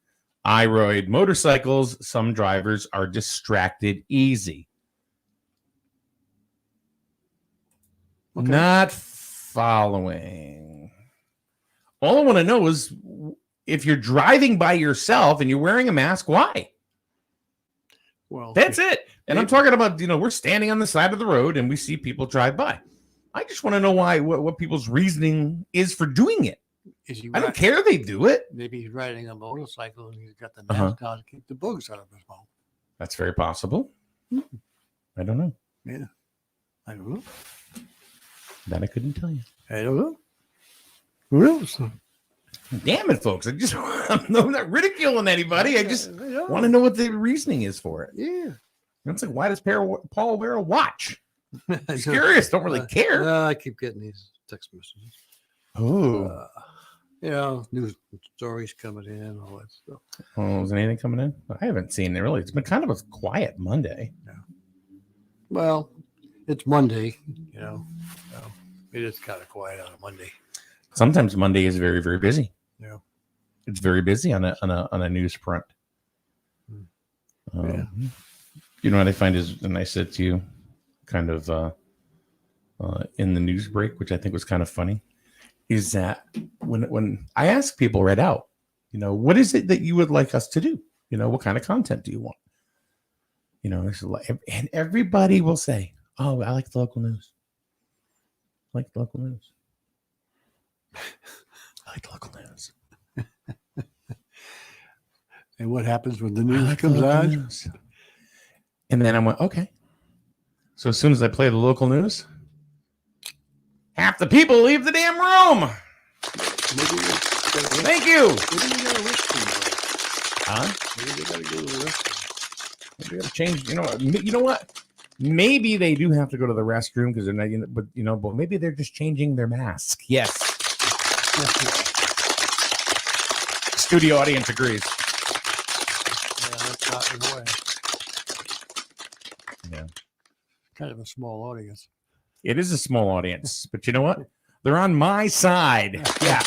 I ride motorcycles. Some drivers are distracted easy. Okay. Not following. All I want to know is if you're driving by yourself and you're wearing a mask, why? Well, That's it. And I'm talking about, we're standing on the side of the road and we see people drive by. I just want to know what people's reasoning is for doing it. I don't care they do it. Maybe he's riding a motorcycle and he's got the mask on to keep the bugs out of his mouth. That's very possible. I don't know. Yeah. I don't know. That I couldn't tell you. I don't know. Who knows? Damn it, folks. I'm not ridiculing anybody. I just want to know what the reasoning is for it. Yeah. It's like, why does Paul wear a watch? I'm curious. Don't really care. I keep getting these text messages. Oh. News stories coming in, all that stuff. Oh, is anything coming in? I haven't seen it really. It's been kind of a quiet Monday. Yeah. Well, it's Monday, So it is kind of quiet on a Monday. Sometimes Monday is very, very busy. Yeah. It's very busy on a news front. Yeah. You know what I find is, and I said to you, kind of in the news break, which I think was kind of funny, is that when I ask people right out, what is it that you would like us to do? What kind of content do you want? And everybody will say, "Oh, I like the local news. I like the local news. I like the local news." And what happens when the news comes on? And then I went, okay. So as soon as I play the local news, half the people leave the damn room. Thank you. Huh? Maybe they got to go to the restroom. Maybe they got to change. You know what? Maybe they do have to go to the restroom because they're not. But maybe they're just changing their mask. Yes. Studio audience agrees. Yeah, that's not in the way. Yeah. Kind of a small audience. It is a small audience, but you know what? They're on my side. Yeah.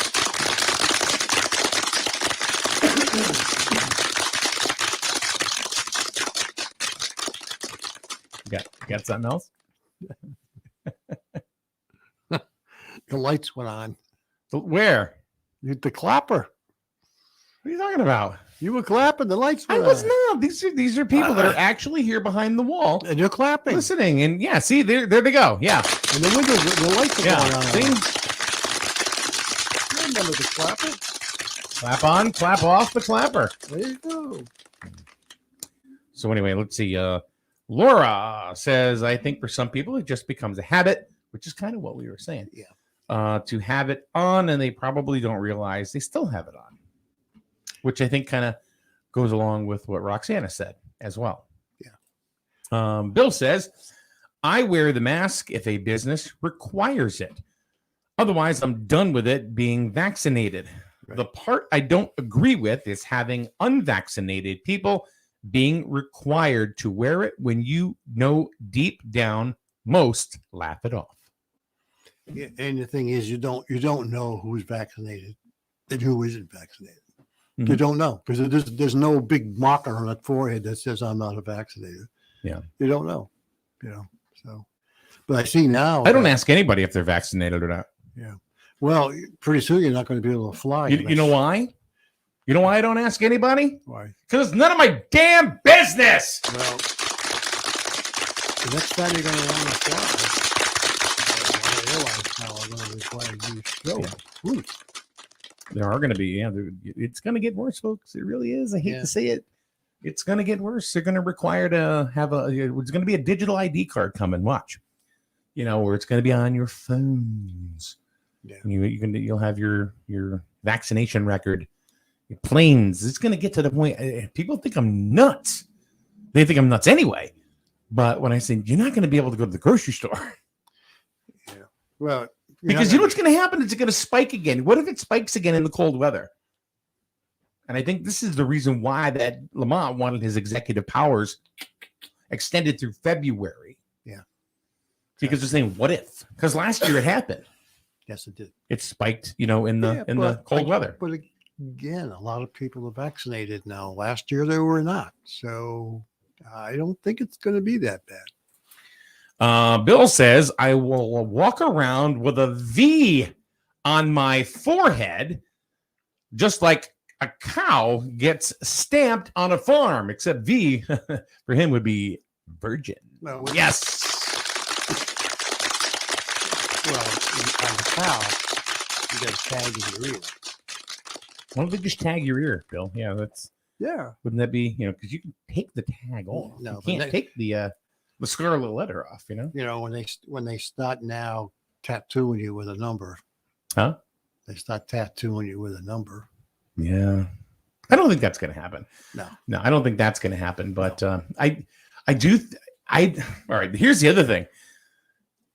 Got something else? The lights went on. Where? The clapper. What are you talking about? You were clapping. The lights went I was on. not. These are people that are actually here behind the wall. And you're clapping. Listening. And yeah, see, there they go. Yeah. And the windows, the lights are going on. See? I remember the clapper. Clap on, clap off the clapper. There you go. So anyway, let's see. Laura says, I think for some people it just becomes a habit, which is kind of what we were saying. Yeah. To have it on, and they probably don't realize they still have it on, which I think kind of goes along with what Roxana said as well. Yeah. Bill says, I wear the mask if a business requires it. Otherwise, I'm done with it being vaccinated. Right. The part I don't agree with is having unvaccinated people being required to wear it when deep down most laugh it off. Yeah, and the thing is, you don't know who's vaccinated and who isn't vaccinated. Mm-hmm. You don't know because there's no big marker on that forehead that says I'm not vaccinated. Yeah, you don't know. So, but I see now. I don't ask anybody if they're vaccinated or not. Yeah. Well, pretty soon you're not going to be able to fly. You know why? You know why I don't ask anybody? Why? Because it's none of my damn business. Well, the next time you're going to want to fly, airlines now are going to require you to show proof. There are going to be, it's going to get worse, folks. It really is. I hate to say it. It's going to get worse. They're going to require to have it's going to be a digital ID card coming. Watch, where it's going to be on your phones. Yeah. You'll have your vaccination record. Your planes. It's going to get to the point. People think I'm nuts. They think I'm nuts anyway. But when I say you're not going to be able to go to the grocery store, well, because you know what's going to happen? It's going to spike again. What if it spikes again in the cold weather? And I think this is the reason why that Lamont wanted his executive powers extended through February. Yeah. Because they're saying, what if? Because last year it happened. Yes, it did. It spiked, in the cold weather. But again, a lot of people are vaccinated now. Last year they were not. So I don't think it's going to be that bad. Bill says, I will walk around with a V on my forehead, just like a cow gets stamped on a farm, except V for him would be virgin. Well, Yes. Well, on the cow, you got a tag in your ear. Why don't they just tag your ear, Bill? Yeah, Yeah. wouldn't that be, because you can take the tag off. No, You but can't take the scarlet letter off, When they start now tattooing you with a number, Huh? they start tattooing you with a number. Yeah. I don't think that's going to happen. No. No, I don't think that's going to happen. But all right, here's the other thing.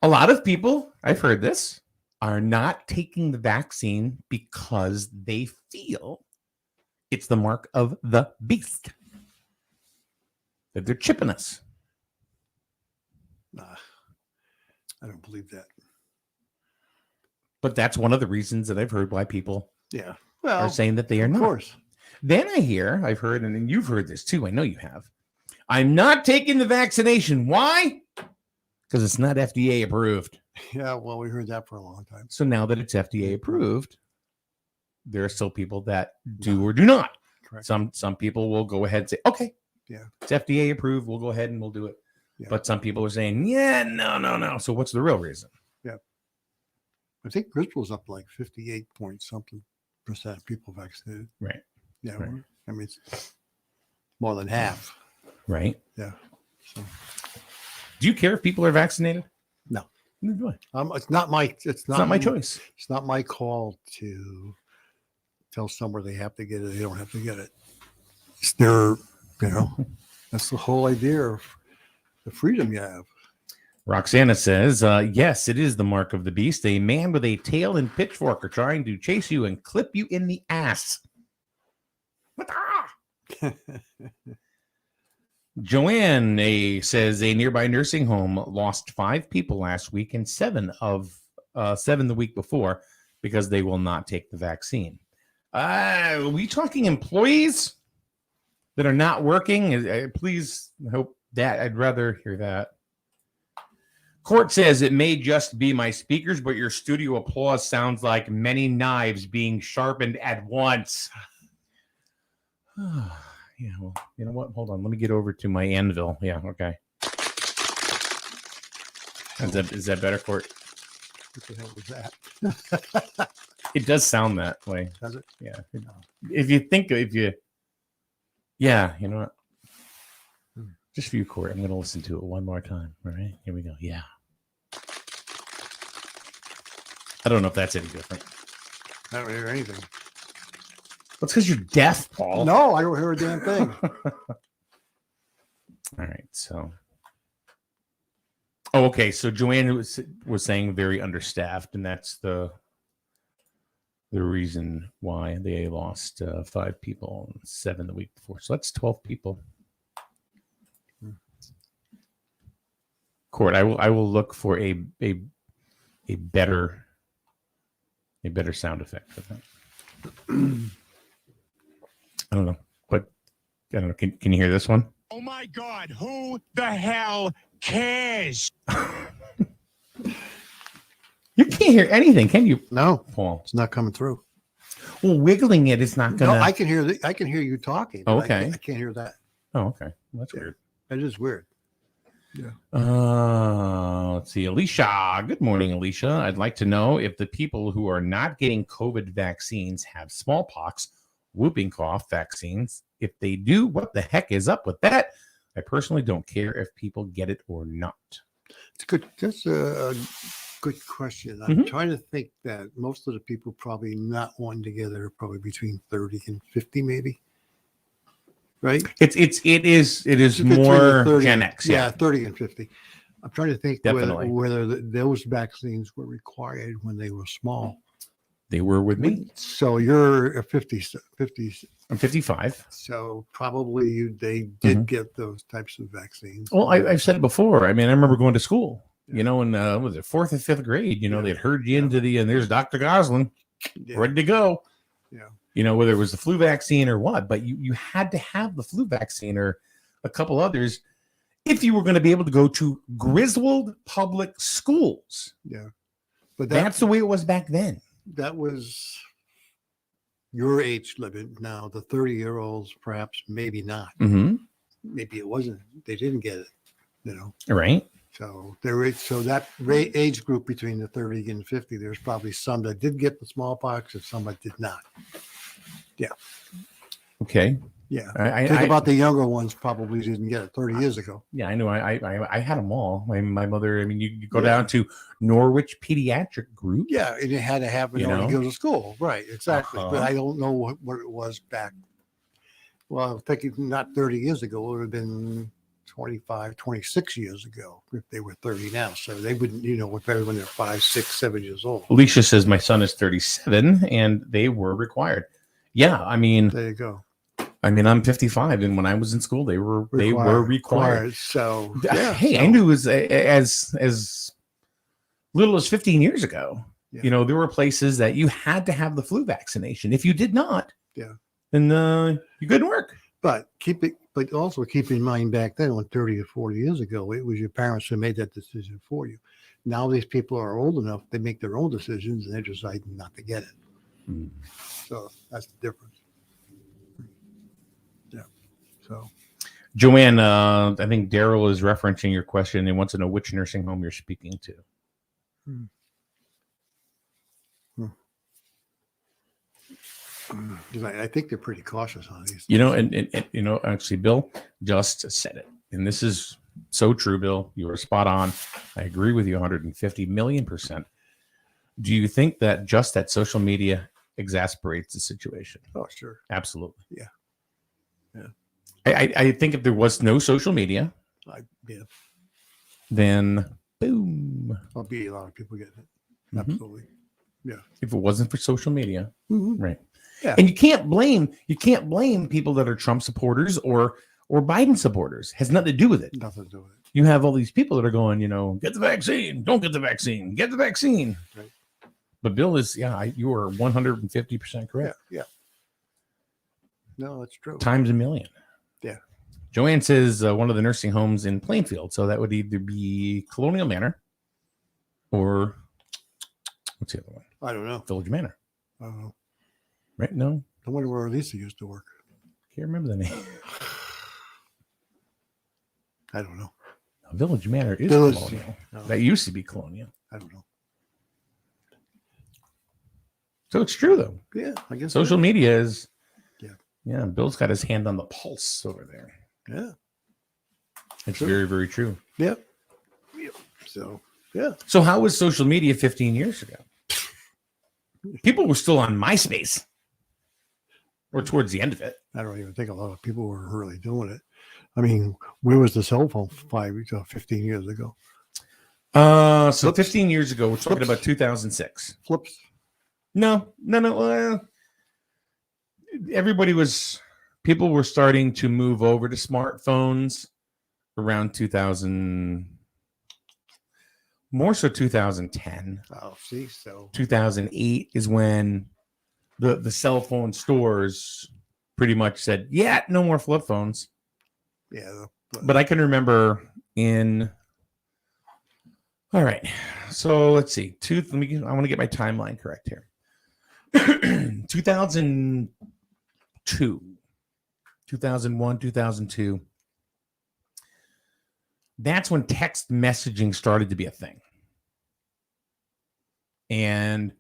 A lot of people, I've heard this, are not taking the vaccine because they feel it's the mark of the beast. That they're chipping us. Nah, I don't believe that. But that's one of the reasons that I've heard why people Yeah. are saying that they are not. Of course. Then I've heard, and you've heard this too. I know you have. I'm not taking the vaccination. Why? Because it's not FDA approved. Yeah, well, we heard that for a long time. So now that it's FDA approved, there are still people that do or do not. Correct. Some people will go ahead and say, okay, Yeah. it's FDA approved. We'll go ahead and we'll do it. Yeah. But some people are saying, yeah, no. So what's the real reason? Yeah. I think Bristol's up like 58 point something % of people vaccinated. Right. Yeah. Right. I mean, it's more than half. Right. Yeah. So, Do you care if people are vaccinated? no. Neither do I. It's not my my choice. It's not my call to tell someone they have to get it. They don't have to get it. It's their, that's the whole idea of the freedom you have. Roxana says, yes, it is the mark of the beast. A man with a tail and pitchfork are trying to chase you and clip you in the ass. Joanne says a nearby nursing home lost 5 people last week and 7 the week before because they will not take the vaccine. Are we talking employees that are not working? Please hope that. I'd rather hear that. Court says it may just be my speakers, but your studio applause sounds like many knives being sharpened at once. Yeah, well, you know what? Hold on. Let me get over to my anvil. Yeah, okay. Is that better, Court? What the hell was that? It does sound that way. Does it? Yeah. Yeah, you know what? Just for you, Court, I'm going to listen to it one more time. All right, here we go. Yeah. I don't know if that's any different. I don't hear anything. That's because you're deaf, Paul. No, I don't hear a damn thing. All right, so. Oh, okay. So Joanne was saying very understaffed, and that's the reason why they lost 5 people and 7 the week before. So that's 12 people. Court, I will look for a better sound effect for that. I don't know, but I don't know. Can you hear this one? Oh my God, who the hell cares? You can't hear anything, can you? No, Paul. It's not coming through. Well, wiggling it is not gonna. No, I can hear you talking. Oh, but okay. I can't hear that. Oh, okay. Well, that's weird. It is weird. Yeah. Let's see. Alicia. Good morning, Alicia. I'd like to know if the people who are not getting COVID vaccines have smallpox, whooping cough vaccines. If they do, what the heck is up with that? I personally don't care if people get it or not. It's good. That's a good question. I'm trying to think that most of the people probably not one together, probably between 30 and 50, maybe. Right? It is Between more 30 Gen X. Yeah, 30 and 50. I'm trying to think Definitely. whether those vaccines were required when they were small. They were with me. So you're a 50. I'm 55. So probably they did get those types of vaccines. Well, I've said it before. I mean, I remember going to school You know, in was it 4th and 5th grade? You know, they'd herd you into the and there's Dr. Goslin ready to go. Yeah. You know, whether it was the flu vaccine or what, but you had to have the flu vaccine or a couple others if you were going to be able to go to Griswold Public Schools. Yeah. But That's the way it was back then. That was your age limit. Now, the 30-year-olds, perhaps, maybe not. Mm-hmm. Maybe it wasn't. They didn't get it, you know. Right. So that age group between the 30 and 50, there's probably some that did get the smallpox and some that did not. Yeah. Okay. Yeah. I Think about the younger ones probably didn't get it 30 years ago. Yeah, I know. I had them all. My mother. I mean, you go down to Norwich Pediatric Group. Yeah, and it had to happen You in order to know? go to school. Right, exactly. But Uh-huh. I don't know what it was back. Well, I'm thinking not 30 years ago. It would have been 25, 26 years ago if they were 30 now. So they wouldn't, you know, if everyone they're 5, 6, 7 years old. Alicia says my son is 37, and they were required. Yeah, I mean, There you go. I mean, I'm 55, and when I was in school, they were required. So Hey, I knew as little as 15 years ago. Yeah. You know, there were places that you had to have the flu vaccination. If you did not, Yeah. then you couldn't work. But also keep in mind back then, when 30 or 40 years ago, it was your parents who made that decision for you. Now these people are old enough; they make their own decisions, and they decide not to get it. Hmm. So that's the difference. Yeah. So Joanne, I think Daryl is referencing your question. He wants to know which nursing home you're speaking to. I think they're pretty cautious on these. You know, and you know, actually, Bill just said it, and this is so true, Bill. You were spot on. I agree with you 150 million %. Do you think that just that social media exasperates the situation? Oh, sure. Absolutely. Yeah. Yeah. I think if there was no social media, Yeah. then boom. I'll be a lot of people getting it. Mhm. Absolutely. Yeah. If it wasn't for social media, Mhm. right? Yeah. And you can't blame people that are Trump supporters or Biden supporters. Has nothing to do with it. Nothing to do with it. You have all these people that are going, you know, get the vaccine, don't get the vaccine, get the vaccine. Right. But Bill is, you are 150% correct. Yeah. No, that's true. Times a million. Yeah. Joanne says one of the nursing homes in Plainfield. So that would either be Colonial Manor or what's the other one? I don't know. Village Manor. I don't know. Right? No, I wonder where Lisa used to work. can't remember the name. I don't know. Village Manor is Village- Colonial. no. That used to be Colonial. I don't know. So it's true though. Yeah, I guess Social media is. Yeah. Yeah. Bill's got his hand on the pulse over there. Yeah. It's Sure. very, very true. Yep. So yeah. So how was social media 15 years ago? People were still on MySpace, or towards the end of it. I don't even think a lot of people were really doing it. I mean, where was the cell phone 15 years ago? So 15 years ago, we're talking about 2006. Flips. No. People were starting to move over to smartphones around 2000, more so 2010. Oh, see, so 2008 is when the cell phone stores pretty much said, yeah, no more flip phones. yeah. But I can remember all right. So let's see. I want to get my timeline correct here. 2002, 2001, 2002. That's when text messaging started to be a thing. And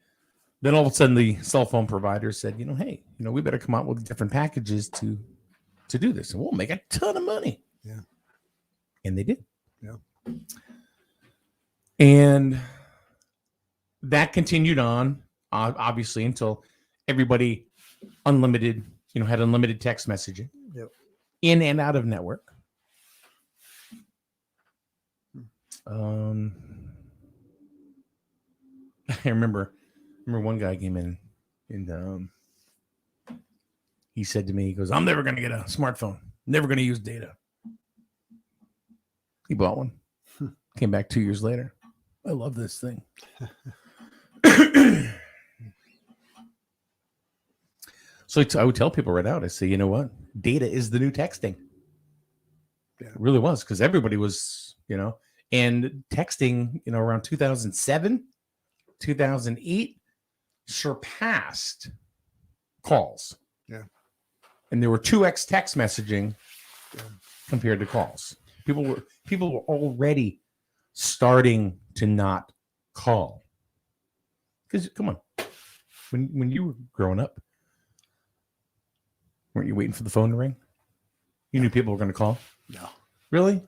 then all of a sudden the cell phone providers said, hey, we better come out with different packages to do this. And we'll make a ton of money. Yeah. And they did. Yeah. And that continued on, obviously, until everybody had unlimited text messaging. Yep. In and out of network. I remember one guy came in and he said to me, he goes, I'm never going to get a smartphone. Never going to use data. He bought one. Came back 2 years later. I love this thing. So I would tell people right out, I say, you know what? Data is the new texting. Yeah. It really was, because everybody was, and texting, around 2007, 2008 surpassed calls. Yeah. And there were 2x text messaging compared to calls. People were already starting to not call. Because come on, when you were growing up, weren't you waiting for the phone to ring? You knew people were going to call? No. Really?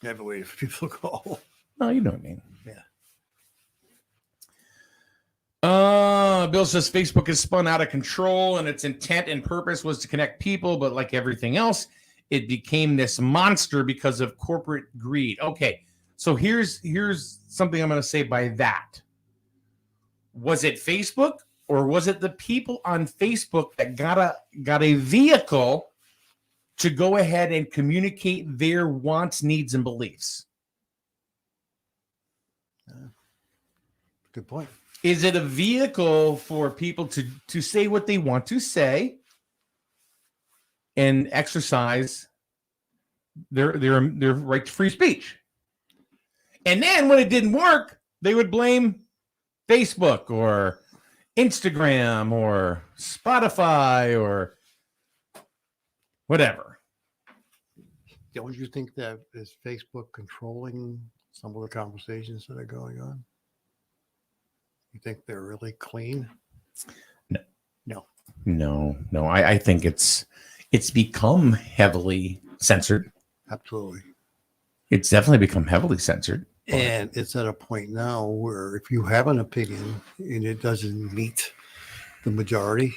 Never waited for people to call. No, you know what I mean. Yeah. Bill says Facebook has spun out of control and its intent and purpose was to connect people, but like everything else, it became this monster because of corporate greed. Okay, so here's something I'm going to say by that. Was it Facebook, or was it the people on Facebook that got a vehicle to go ahead and communicate their wants, needs, and beliefs? Good point. Is it a vehicle for people to say what they want to say and exercise their right to free speech? And then when it didn't work, they would blame Facebook or Instagram or Spotify or whatever. Don't you think that is Facebook controlling some of the conversations that are going on? You think they're really clean? No. I think it's become heavily censored. Absolutely. It's definitely become heavily censored. And it's at a point now where if you have an opinion and it doesn't meet the majority,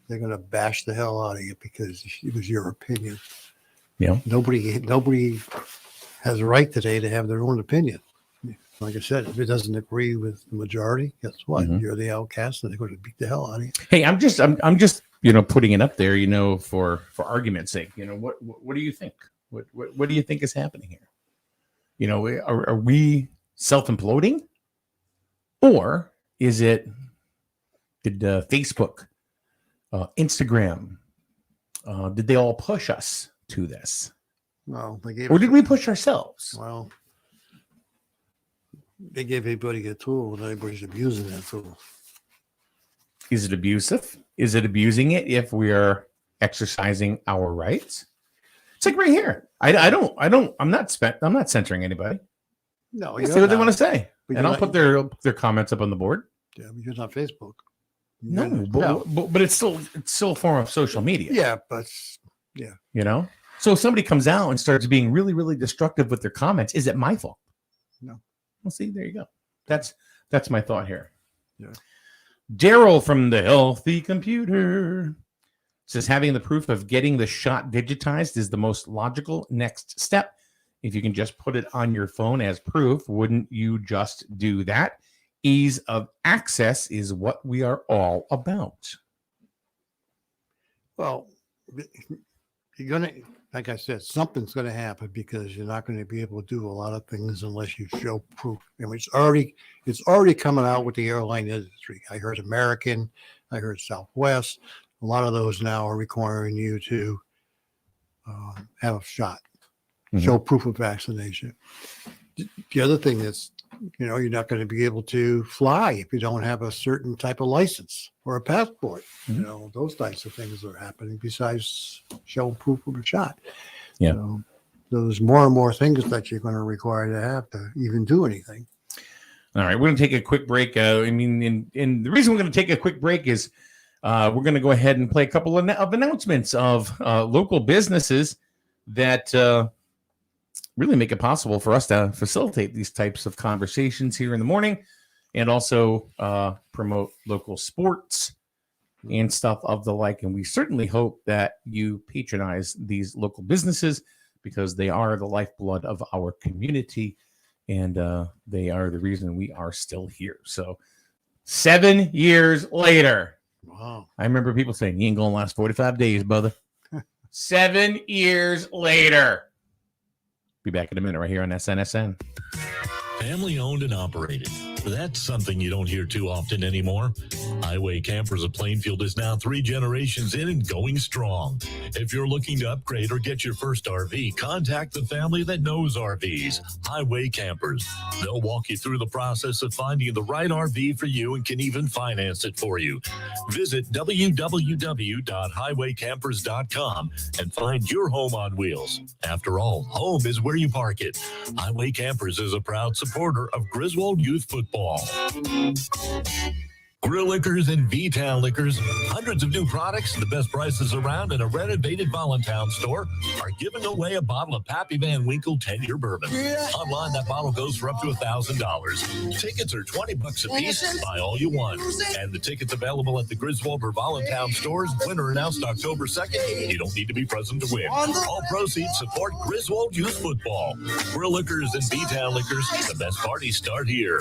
they're going to bash the hell out of you because it was your opinion. Yeah. Nobody has a right today to have their own opinion. Like I said, if it doesn't agree with the majority, guess what? Mhm. You're the outcast, and they're going to beat the hell out of you. Hey, I'm just putting it up there, for argument's sake. What do you think? What do you think is happening here? Are we self-imploding, or is it did Facebook, Instagram, did they all push us to this, Well, they gave or did we push ourselves? Well, they gave everybody a tool, and everybody's abusing that tool. Is it abusive? Is it abusing it if we are exercising our rights? It's like right here. I'm not censoring anybody. No, They say what they want to say, But and you're I'll put their comments up on the board. Yeah, but you're not Facebook. No, but it's still a form of social media. Yeah, but yeah. So if somebody comes out and starts being really, really destructive with their comments, is it my fault? No. Well, see, there you go. That's my thought here. Yeah. Daryl from the Healthy Computer says having the proof of getting the shot digitized is the most logical next step. If you can just put it on your phone as proof, wouldn't you just do that? Ease of access is what we are all about. Well, you're going to, like I said, something's going to happen because you're not going to be able to do a lot of things unless you show proof. And it's already coming out with the airline industry. I heard American, I heard Southwest. A lot of those now are requiring you to have a shot, show proof of vaccination. The other thing is, you're not going to be able to fly if you don't have a certain type of license or a passport. Those types of things are happening besides showing proof of a shot. Yeah. So there's more and more things that you're going to require to have to even do anything. All right, we're going to take a quick break. And the reason we're going to take a quick break is we're going to go ahead and play a couple of announcements of local businesses that really make it possible for us to facilitate these types of conversations here in the morning, and also promote local sports and stuff of the like. And we certainly hope that you patronize these local businesses because they are the lifeblood of our community, and they are the reason we are still here. So 7 years later. Wow. I remember people saying, you ain't going to last 45 days, brother. 7 years later. Be back in a minute right here on SNSN. Family owned and operated. That's something you don't hear too often anymore. Highway Campers of Plainfield is now 3 generations in and going strong. If you're looking to upgrade or get your first RV, contact the family that knows RVs, Highway Campers. They'll walk you through the process of finding the right RV for you and can even finance it for you. Visit www.highwaycampers.com and find your home on wheels. After all, home is where you park it. Highway Campers is a proud supporter of Griswold Youth Football. Grill Liquors and V-Town Liquors, hundreds of new products, the best prices around, and a renovated Voluntown store are giving away a bottle of Pappy Van Winkle 10-year bourbon. Online, that bottle goes for up to $1,000. Tickets are $20 a piece. Buy all you want. And the tickets available at the Griswold or Voluntown stores. Winner announced October 2nd. You don't need to be present to win. All proceeds support Griswold Youth Football. Grill Liquors and V-Town Liquors, the best parties start here.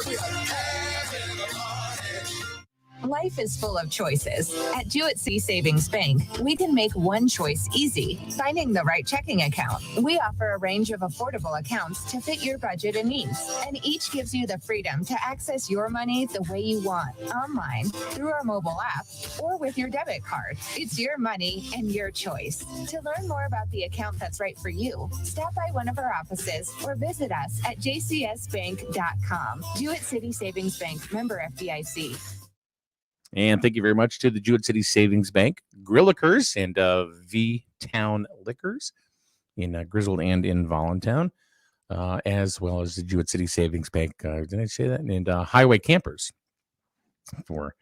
Life is full of choices. At Jewett City Savings Bank, we can make one choice easy, finding the right checking account. We offer a range of affordable accounts to fit your budget and needs, and each gives you the freedom to access your money the way you want, online, through our mobile app, or with your debit card. It's your money and your choice. To learn more about the account that's right for you, stop by one of our offices or visit us at jcsbank.com. Jewett City Savings Bank, member FDIC. And thank you very much to the Jewett City Savings Bank, Grill Liquors, and V-Town Liquors in Griswold and in Voluntown, as well as the Jewett City Savings Bank. Did I say that? And Highway Campers for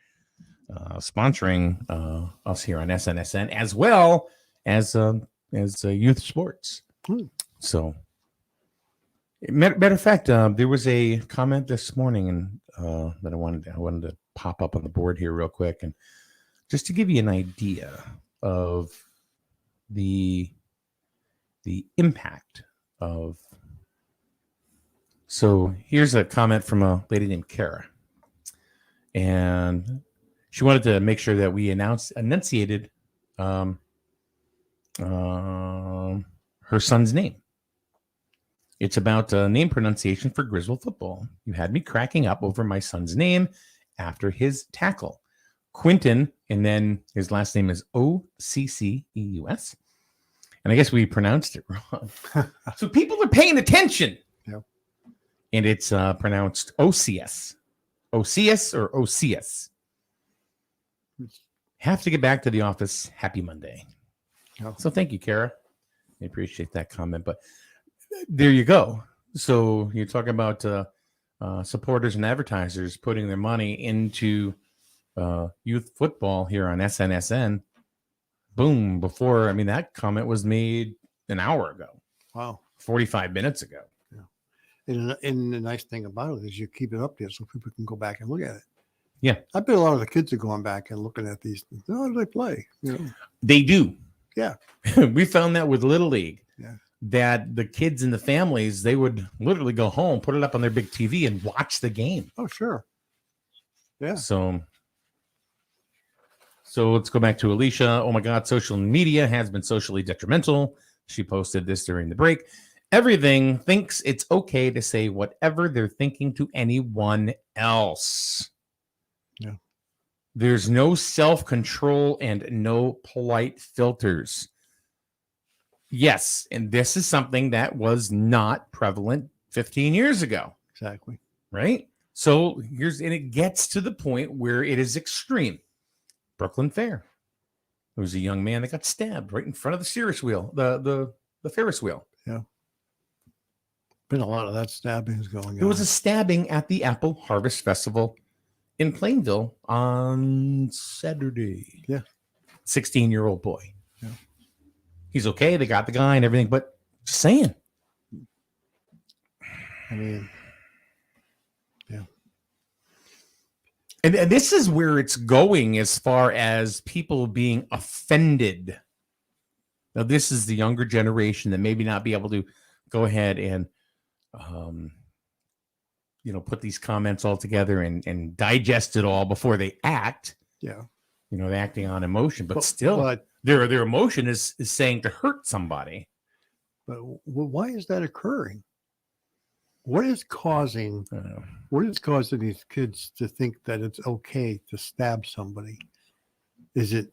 sponsoring us here on SNSN, as well as youth sports. So, matter of fact, there was a comment this morning, and that I wanted to pop up on the board here real quick, and just to give you an idea of the impact of. So here's a comment from a lady named Kara, and she wanted to make sure that we enunciated her son's name. It's about name pronunciation for Griswold football. You had me cracking up over my son's name after his tackle. Quinton, and then his last name is Occeus. And I guess we pronounced it wrong. So people are paying attention. Yep. And it's pronounced Occeus. Occeus or Occeus. Have to get back to the office. Happy Monday. Oh. So thank you, Kara. I appreciate that comment. But there you go. So you're talking about supporters and advertisers putting their money into youth football here on SNSN. Boom. Before, that comment was made an hour ago. Wow. 45 minutes ago. Yeah. And the nice thing about it is you keep it up there so people can go back and look at it. Yeah. I bet a lot of the kids are going back and looking at these things. How do they play? They do. Yeah. We found that with Little League. Yeah. That the kids and the families, they would literally go home, put it up on their big TV and watch the game. Oh, sure. Yeah. So let's go back to Alicia. Oh my God, social media has been socially detrimental. She posted this during the break. Everything thinks it's okay to say whatever they're thinking to anyone else. Yeah. There's no self-control and no polite filters. Yes, and this is something that was not prevalent 15 years ago. Exactly. Right? So and it gets to the point where it is extreme. Brooklyn Fair. There was a young man that got stabbed right in front of the Ferris wheel, the Ferris wheel. Yeah. Been a lot of that stabbings going on. There was a stabbing at the Apple Harvest Festival in Plainville on Saturday. Yeah. 16-year-old boy. Yeah. He's okay. They got the guy and everything, but just saying. Yeah. And this is where it's going as far as people being offended. Now, this is the younger generation that maybe not be able to go ahead and, put these comments all together and digest it all before they act. Yeah. They're acting on emotion, but still, their emotion is saying to hurt somebody. But why is that occurring? What is causing these kids to think that it's okay to stab somebody? Is it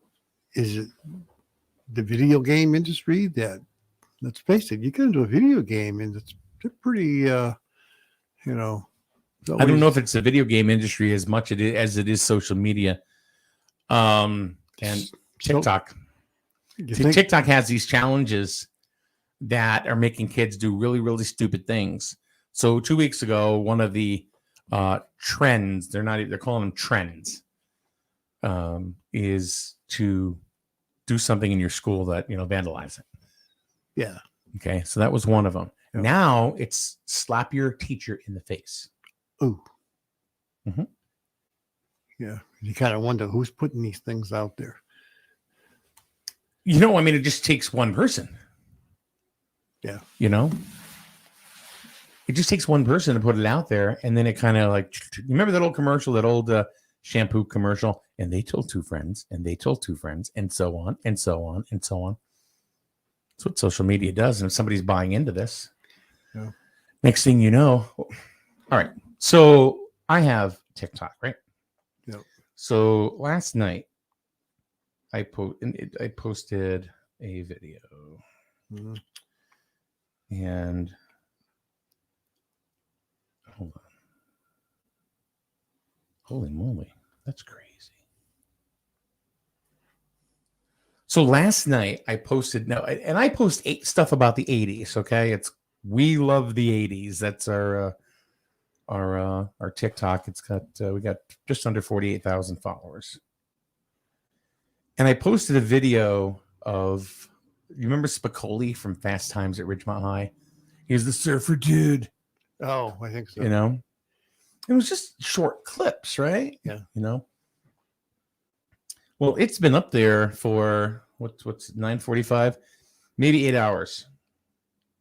the video game industry that, let's face it, you get into a video game and they're pretty, I don't know if it's the video game industry as much as it is social media, and TikTok. TikTok has these challenges that are making kids do really, really stupid things. So 2 weeks ago, one of the trends, they're calling them trends, is to do something in your school that, vandalize it. Yeah. Okay. So that was one of them. Yeah. Now it's slap your teacher in the face. Ooh. Mm-hmm. Yeah. You kind of wonder who's putting these things out there. It just takes one person. Yeah. It just takes one person to put it out there. And then it kind of remember that old commercial, that old shampoo commercial? And they told two friends, and they told two friends, and so on, and so on, and so on. That's what social media does. And if somebody's buying into this, next thing you know, all right. So I have TikTok, right? Yep. So last night, I posted a video, and hold on, holy moly, that's crazy. So last night I posted and I post stuff about the 80s. Okay, we love the 80s. That's our TikTok. It's got we got just under 48,000 followers. And I posted a video of, you remember Spicoli from Fast Times at Ridgemont High? He's the surfer dude. Oh, I think so. It was just short clips, right? Yeah. Well, it's been up there for what's 9:45, maybe 8 hours.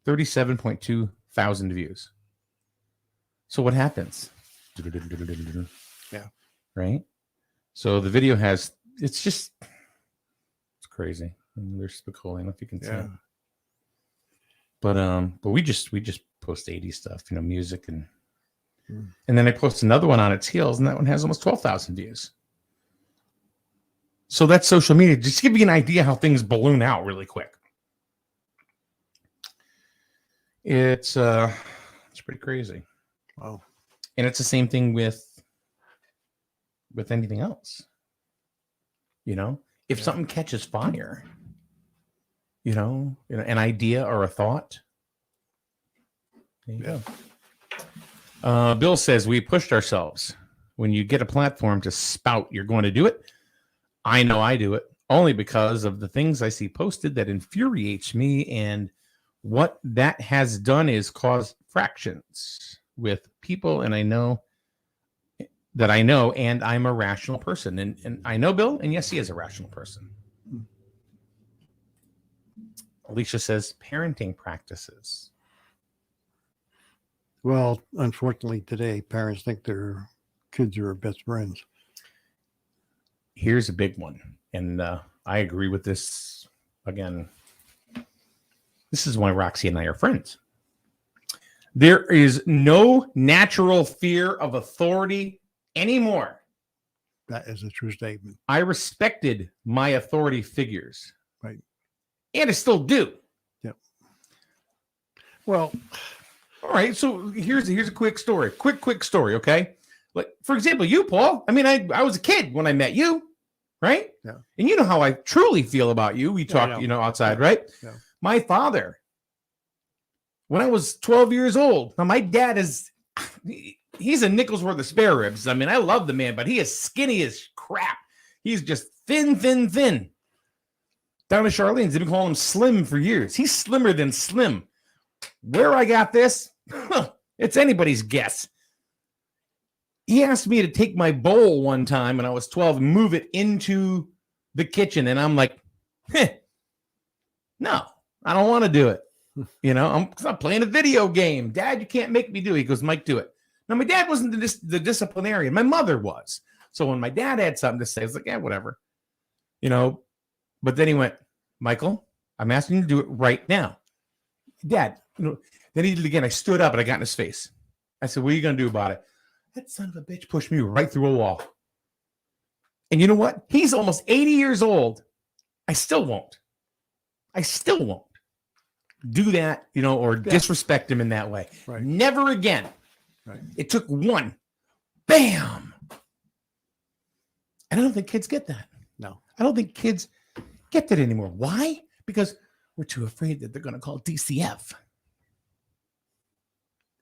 37.2 thousand views. So what happens? Yeah. Right. So the video has, it's crazy. And there's Spicoli. I don't know if you can see it. But we just post 80s stuff, music, and then I post another one on its heels, and that one has almost 12,000 views. So that's social media. Just to give you an idea how things balloon out really quick. It's pretty crazy. Wow. And it's the same thing with anything else. If something catches fire, an idea or a thought. There you go. Bill says we pushed ourselves. When you get a platform to spout, you're going to do it. I know I do it only because of the things I see posted that infuriates me, and what that has done is cause fractions with people, and I know, and I'm a rational person, and I know Bill, and yes, he is a rational person. Alicia says parenting practices. Well, unfortunately today, parents think their kids are best friends. Here's a big one, and I agree with this. Again, this is why Roxy and I are friends. There is no natural fear of authority anymore. That is a true statement. I respected my authority figures. Right. And I still do. Yep. Well, all right. So here's a quick story. Quick story, okay? Like, for example, you, Paul. I mean, I was a kid when I met you, right? Yeah. And you know how I truly feel about you. We talk, outside, right? Yeah. My father, when I was 12 years old, now my dad he's a nickel's worth of spare ribs. I mean, I love the man, but he is skinny as crap. He's just thin. Down at Charlene's, they've been calling him Slim for years. He's slimmer than Slim. Where I got this, it's anybody's guess. He asked me to take my bowl one time when I was 12 and move it into the kitchen. And I'm like, no, I don't want to do it. I'm playing a video game. Dad, you can't make me do it. He goes, Mike, do it. Now, my dad wasn't the disciplinarian. My mother was. So when my dad had something to say, I was like, yeah, whatever. But then he went, Michael, I'm asking you to do it right now. Dad, then he did it again. I stood up and I got in his face. I said, what are you going to do about it? That son of a bitch pushed me right through a wall. And you know what? He's almost 80 years old. I still won't do that, or disrespect him in that way. Right. Never again. Right. It took one. Bam. And I don't think kids get that. No. I don't think kids get that anymore. Why? Because we're too afraid that they're going to call DCF.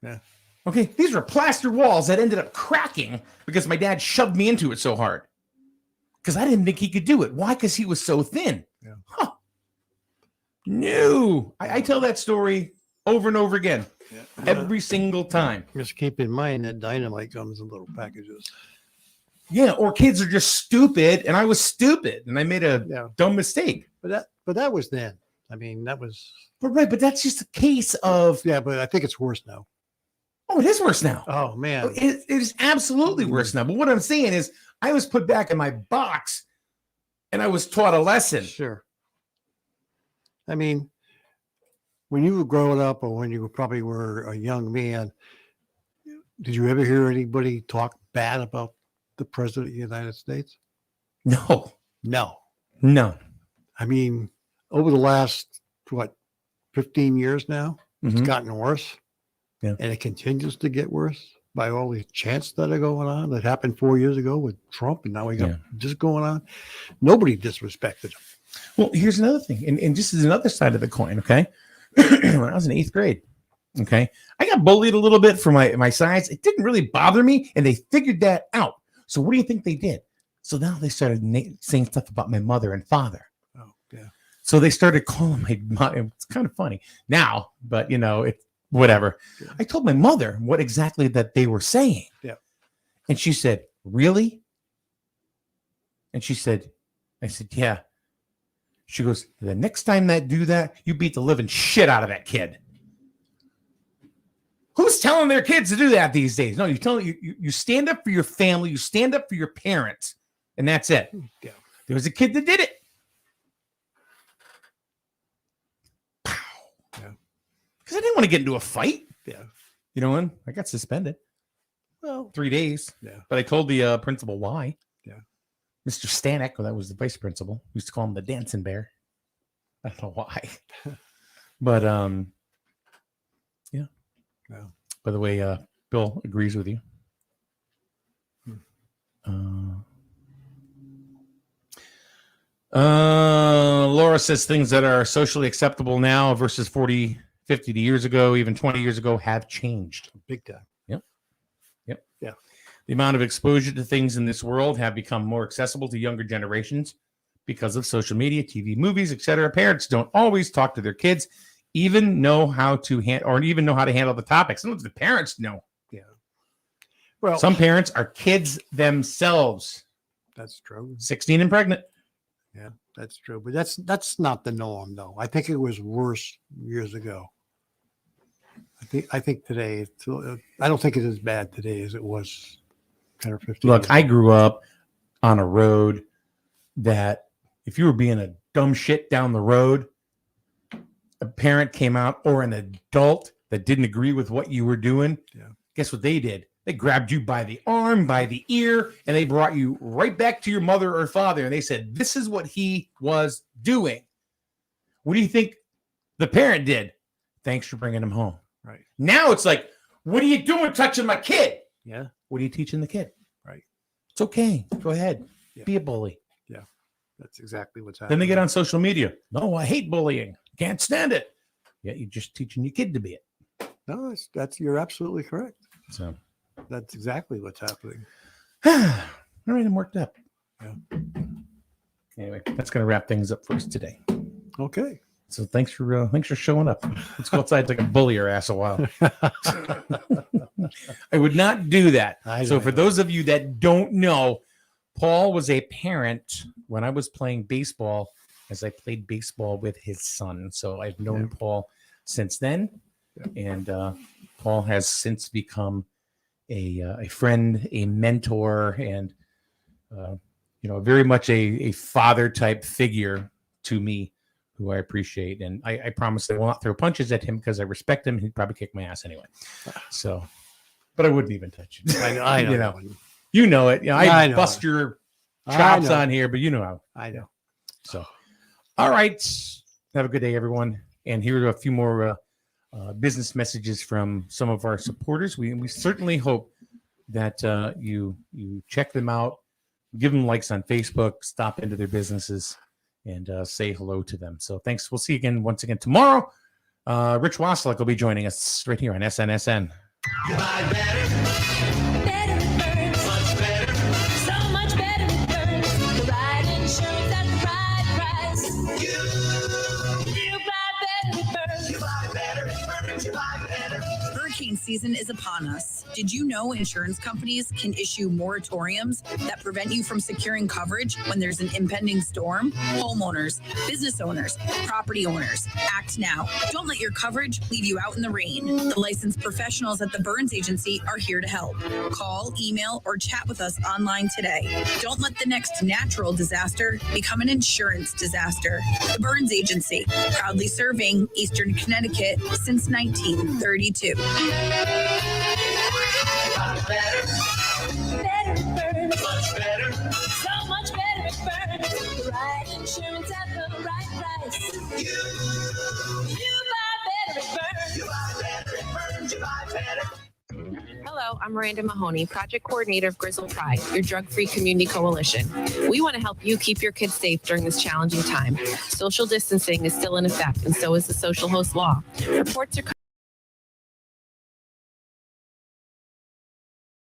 Yeah. Okay, these were plaster walls that ended up cracking because my dad shoved me into it so hard. Because I didn't think he could do it. Why? Because he was so thin. Yeah. Huh. No. I tell that story over and over again. Yeah. Every single time. Just keep in mind that dynamite comes in little packages. Yeah, or kids are just stupid, and I was stupid, and I made a dumb mistake. But that was then. I mean, that was. But that's just a case of. Yeah, but I think it's worse now. Oh, it is worse now. Oh man, it is absolutely worse now. But what I'm saying is, I was put back in my box, and I was taught a lesson. Sure. I mean, when you were growing up, or when you probably were a young man, did you ever hear anybody talk bad about the president of the United States? No. I mean, over the last 15 years now, it's gotten worse. Yeah. And it continues to get worse by all these chants that are going on. That happened 4 years ago with Trump, and now we got this going on. Nobody disrespected him. Well, here's another thing, and just as another side of the coin, okay? When I was in 8th grade, okay, I got bullied a little bit for my size. It didn't really bother me, and they figured that out. So what do you think they did? So now they started saying stuff about my mother and father. Oh, yeah. So they started calling my mother. It's kind of funny now, but it's whatever. Yeah. I told my mother what exactly that they were saying. Yeah. And she said, really? And I said, yeah. She goes, the next time that do that, you beat the living shit out of that kid. Who's telling their kids to do that these days? No, you stand up for your family, you stand up for your parents, and that's it. Yeah. There was a kid that did it. Because I didn't want to get into a fight. Yeah. And I got suspended. Well, 3 days. Yeah. But I told the principal why. Yeah. Mr. Stanek, that was the vice principal, we used to call him the dancing bear. I don't know why. But yeah. Yeah. By the way, Bill agrees with you. Laura says things that are socially acceptable now versus 40, 50 years ago, even 20 years ago, have changed. Big time. Yep. Yeah. The amount of exposure to things in this world have become more accessible to younger generations because of social media, TV, movies, etc. Parents don't always talk to their kids, even know how to handle the topics. Sometimes the parents know. Yeah. Well, some parents are kids themselves. That's true. 16 and pregnant. Yeah, that's true. But that's not the norm, though. I think it was worse years ago. I think today, I don't think it is as bad today as it was 10 or 15 Look, years I ago. grew up on a road that if you were being a dumb shit down the road, a parent came out or an adult that didn't agree with what you were doing. Yeah. Guess what they did? They grabbed you by the arm, by the ear, and they brought you right back to your mother or father. And they said, this is what he was doing. What do you think the parent did? Thanks for bringing him home. Right. Now it's like, what are you doing touching my kid? Yeah. What are you teaching the kid? Right. It's okay. Go ahead. Yeah. Be a bully. Yeah. That's exactly what's happening. Then they get on social media. No, I hate bullying. Can't stand it. Yeah, you're just teaching your kid to be it. No, that's you're absolutely correct. So that's exactly what's happening. All right, I'm worked up. Yeah. Anyway, that's going to wrap things up for us today. Okay. So thanks for showing up. Let's go outside and take a bully your ass a while. I would not do that. So for those of you that don't know, Paul was a parent when I was playing baseball, as I played baseball with his son. So I've known Paul since then, and Paul has since become a friend, a mentor, and very much a father type figure to me, who I appreciate. And I promise I will not throw punches at him because I respect him. He'd probably kick my ass anyway. So, but I wouldn't even touch it. I know. You know it. I know. bust your chops know. on here, but you know how. I know. So, all right. Have a good day, everyone. And here are a few more business messages from some of our supporters. We certainly hope that you check them out, give them likes on Facebook, stop into their businesses, and say hello to them. So thanks. We'll see you again once again tomorrow. Rich Wasilek will be joining us right here on SNSN. You buy better. Better Burns. Much better. So much better it burns. The right insurance at the right price. You buy better it burns. You buy better. It burns. You buy better. Hurricane season is upon us. Did you know insurance companies can issue moratoriums that prevent you from securing coverage when there's an impending storm? Homeowners, business owners, property owners, act now. Don't let your coverage leave you out in the rain. The licensed professionals at the Burns Agency are here to help. Call, email, or chat with us online today. Don't let the next natural disaster become an insurance disaster. The Burns Agency, proudly serving Eastern Connecticut since 1932. Better. Better it burns. Much better. So much better it burns. The right insurance at the right price. You buy better it burns. You buy better. It burns. You buy better. Hello, I'm Miranda Mahoney, Project Coordinator of Grizzle Pride, your drug-free community coalition. We want to help you keep your kids safe during this challenging time. Social distancing is still in effect, and so is the social host law. Reports are